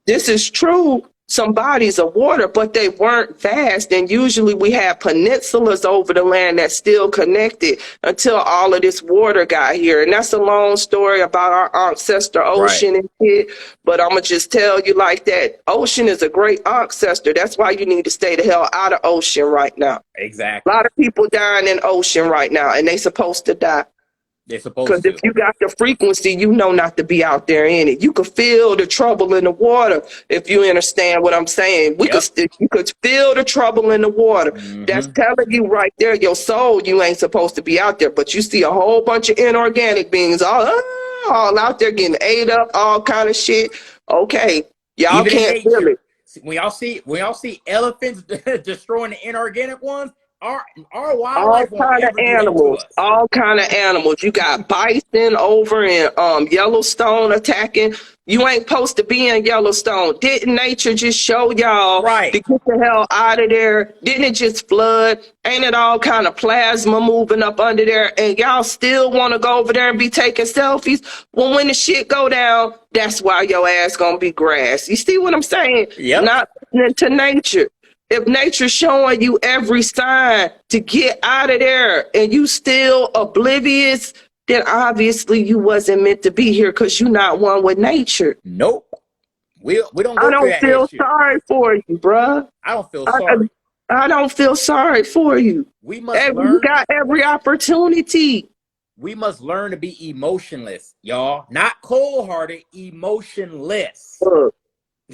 This is true, some bodies of water, but they weren't vast. And usually we have peninsulas over the land that's still connected until all of this water got here. And that's a long story about our ancestor ocean and shit. But I'm going to just tell you like that. Ocean is a great ancestor. That's why you need to stay the hell out of ocean right now. Exactly. A lot of people dying in ocean right now, and they supposed to die. They're supposed Because to. if you got the frequency, you know not to be out there in it. You could feel the trouble in the water, if you understand what I'm saying. You could feel the trouble in the water. That's telling you right there, your soul, you ain't supposed to be out there. But you see a whole bunch of inorganic beings all out there getting ate up, all kind of shit. Okay, y'all Even can't in nature, feel it. when y'all see elephants destroying the inorganic ones, our All wildlife won't kind of ever do that to animals, us. all kind of animals. You got bison over in Yellowstone attacking. You ain't supposed to be in Yellowstone. Didn't nature just show y'all Right. to get the hell out of there? Didn't it just flood? Ain't it all kind of plasma moving up under there? And y'all still want to go over there and be taking selfies? Well, when the shit go down, that's why your ass gonna be grass. You see what I'm saying? Yep. Not listening to nature. If nature's showing you every sign to get out of there and you still oblivious, then obviously you wasn't meant to be here because you're not one with nature. Nope. We don't go I through don't that feel issue. sorry for you, bruh. I don't feel sorry. I don't feel sorry for you. We must You learn. got every opportunity. We must learn to be emotionless, y'all. Not cold-hearted, emotionless. Look,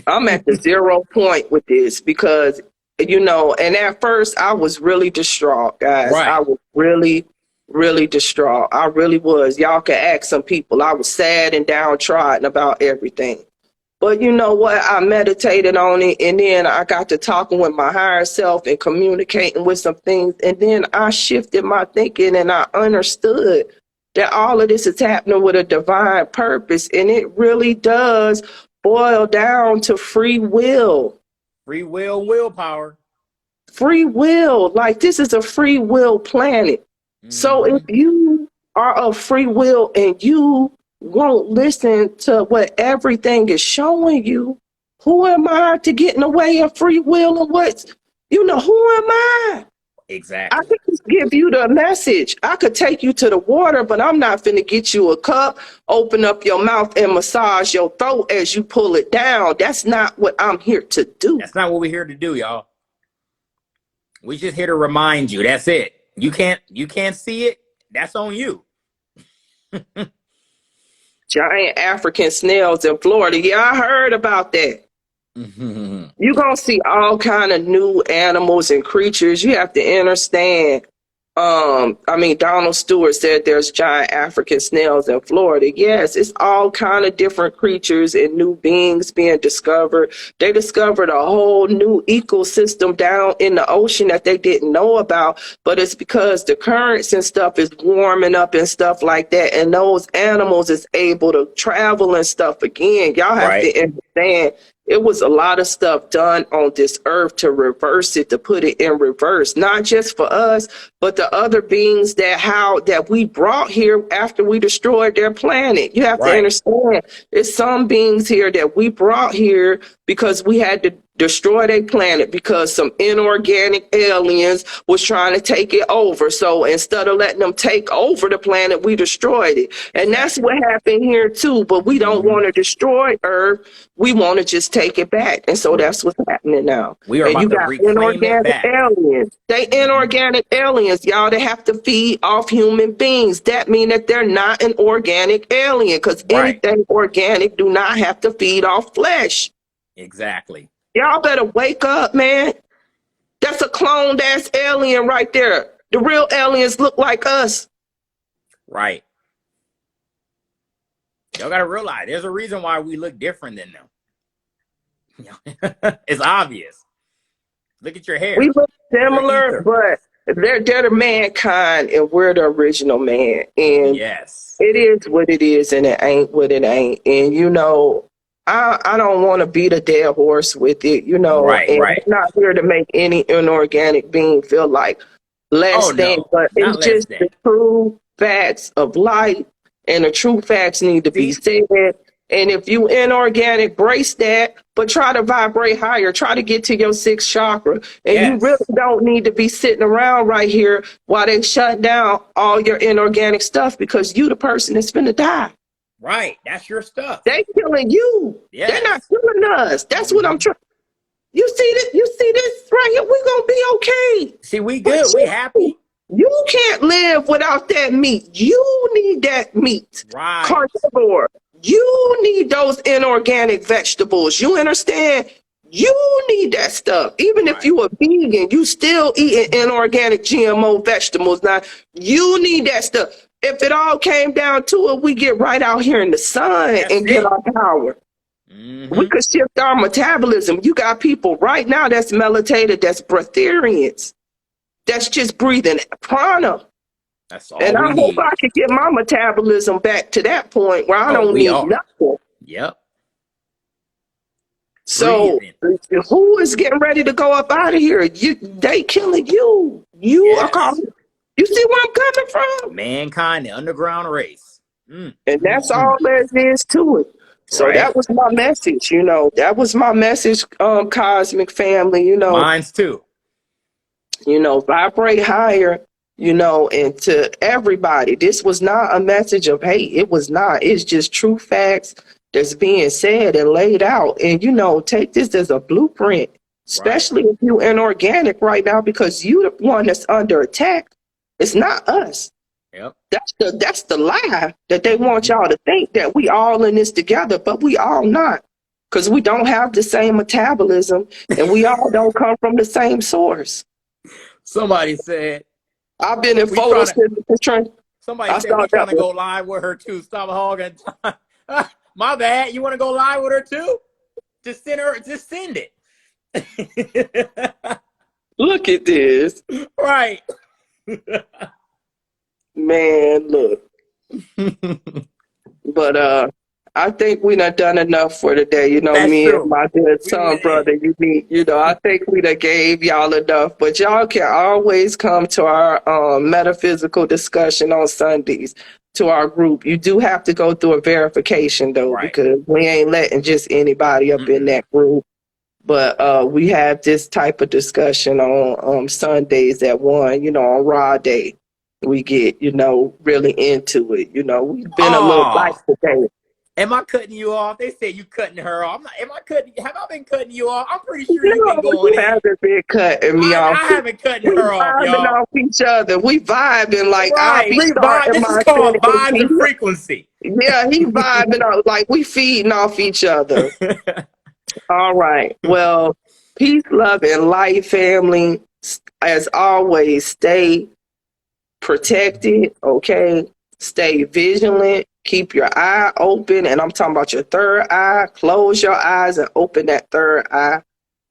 I'm at the 0 point with this because, and at first I was really distraught, guys. Right. I was really, really distraught. I really was. Y'all can ask some people. I was sad and downtrodden about everything. But you know what? I meditated on it, and then I got to talking with my higher self and communicating with some things. And then I shifted my thinking and I understood that all of this is happening with a divine purpose. And it really does boil down to free will. Free will, willpower. Free will. Like, this is a free will planet. So if you are of free will and you won't listen to what everything is showing you, who am I to get in the way of free will? And who am I? Exactly. I could just give you the message. I could take you to the water, but I'm not finna get you a cup, open up your mouth and massage your throat as you pull it down. That's not what I'm here to do. That's not what we're here to do, y'all. We're just here to remind you. That's it. You can't see it. That's on you. Giant African snails in Florida. Yeah, I heard about that. You're going to see all kind of new animals and creatures. You have to understand. Donald Stewart said there's giant African snails in Florida. Yes, it's all kind of different creatures and new beings being discovered. They discovered a whole new ecosystem down in the ocean that they didn't know about, but it's because the currents and stuff is warming up and stuff like that, and those animals is able to travel and stuff again. Y'all have to understand. It was a lot of stuff done on this earth to reverse it, to put it in reverse, not just for us, but the other beings that we brought here after we destroyed their planet. You have to understand, there's some beings here that we brought here because we had to destroy their planet because some inorganic aliens was trying to take it over. So instead of letting them take over the planet, we destroyed it. And that's what happened here too. But we don't want to destroy Earth. We want to just take it back. And so that's what's happening now. We are about to reclaim it back. Aliens. They inorganic aliens, y'all. They have to feed off human beings. That means that they're not an organic alien, because anything organic do not have to feed off flesh. Exactly. Y'all better wake up, man. That's a cloned ass alien right there. The real aliens look like us. Right. Y'all gotta realize there's a reason why we look different than them. It's obvious. Look at your hair. We look similar, but they're the mankind and we're the original man. And it is what it is and it ain't what it ain't. And I don't want to beat a dead horse with it, and I'm not here to make any inorganic being feel like less than, but it's just the true facts of life, and the true facts need to be said, And if you inorganic, brace that, but try to vibrate higher. Try to get to your sixth chakra. And you really Yes. don't need to be sitting around right here while they shut down all your inorganic stuff, because you the person that's finna die. Right. That's your stuff. They killing you. They're not Yes. killing us. That's what I'm trying. You see this? You see this right here? We're gonna be okay. See, we But good. We happy. you can't live without that meat. You need that meat. Right. Carnivore. You need those inorganic vegetables. You understand? You need that stuff. Even if you a vegan, you still eating inorganic GMO vegetables. Now, you need that stuff. If it all came down to it, we get right out here in the sun and get our power. We could shift our metabolism. You got people right now that's melanated, that's breatharians, that's just breathing prana. That's all And we I need. hope I could get my metabolism back to that point where I don't need nothing. Yep. So who is getting ready to go up out of here? They killing you. You are calling. You see where I'm coming from? Mankind, the underground race. And that's all there is to it. So that was my message, you know. That was my message, cosmic family, you know. Mine's too. You know, vibrate higher, you know, and to everybody. This was not a message of hate. It was not. It's just true facts that's being said and laid out. And, you know, take this as a blueprint, especially if you're inorganic right now, because you're the one that's under attack. It's not us. Yep. That's the lie that they want y'all to think, that we all in this together, but we all not, because we don't have the same metabolism and we all don't come from the same source. Somebody said, I've been in photosynthesis. Somebody said we're trying to go live with her too. Stop hogging time. My bad. You want to go live with her too? Just send it. Look at this. Right. Man, look. But I think we done enough for today. You know, me and my good son, brother, you know, I think we done gave y'all enough. But y'all can always come to our metaphysical discussion on Sundays, to our group. You do have to go through a verification, though, because we ain't letting just anybody up in that group. But we have this type of discussion on Sundays at 1, you know, on Raw Day. We get, you know, really into it. You know, we've been a little light today. Am I cutting you off? They say you cutting her off. Have I been cutting you off? I'm pretty sure you've been going in. You haven't been cutting me off. I haven't cutting her off, y'all. Vibing off each other. We vibing like right. This is called vibes and frequency. Yeah, he vibing off like we feeding off each other. All right. Well, peace, love, and light, family. As always, stay protected, okay? Stay vigilant. Keep your eye open, and I'm talking about your third eye. Close your eyes and open that third eye.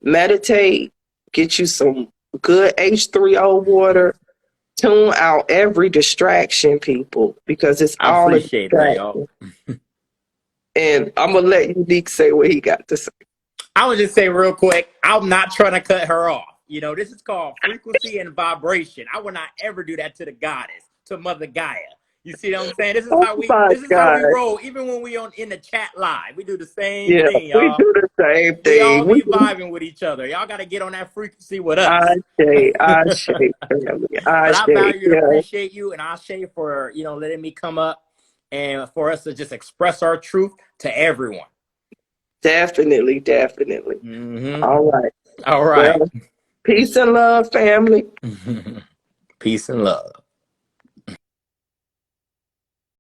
Meditate. Get you some good H3O water. Tune out every distraction, people, because it's all a distraction. And I'm going to let Unique say what he got to say. I would just say real quick, I'm not trying to cut her off. You know, this is called frequency and vibration. I would not ever do that to the goddess, to Mother Gaia. You see what I'm saying? This is how we roll. Even when we in the chat live, we do the same thing, y'all. We do the same thing. We all be vibing with each other. Y'all got to get on that frequency with us. I say, family. But I value and appreciate you, and I say for, you know, letting me come up and for us to just express our truth to everyone. Definitely. All right. Well, peace and love, family. Peace and love.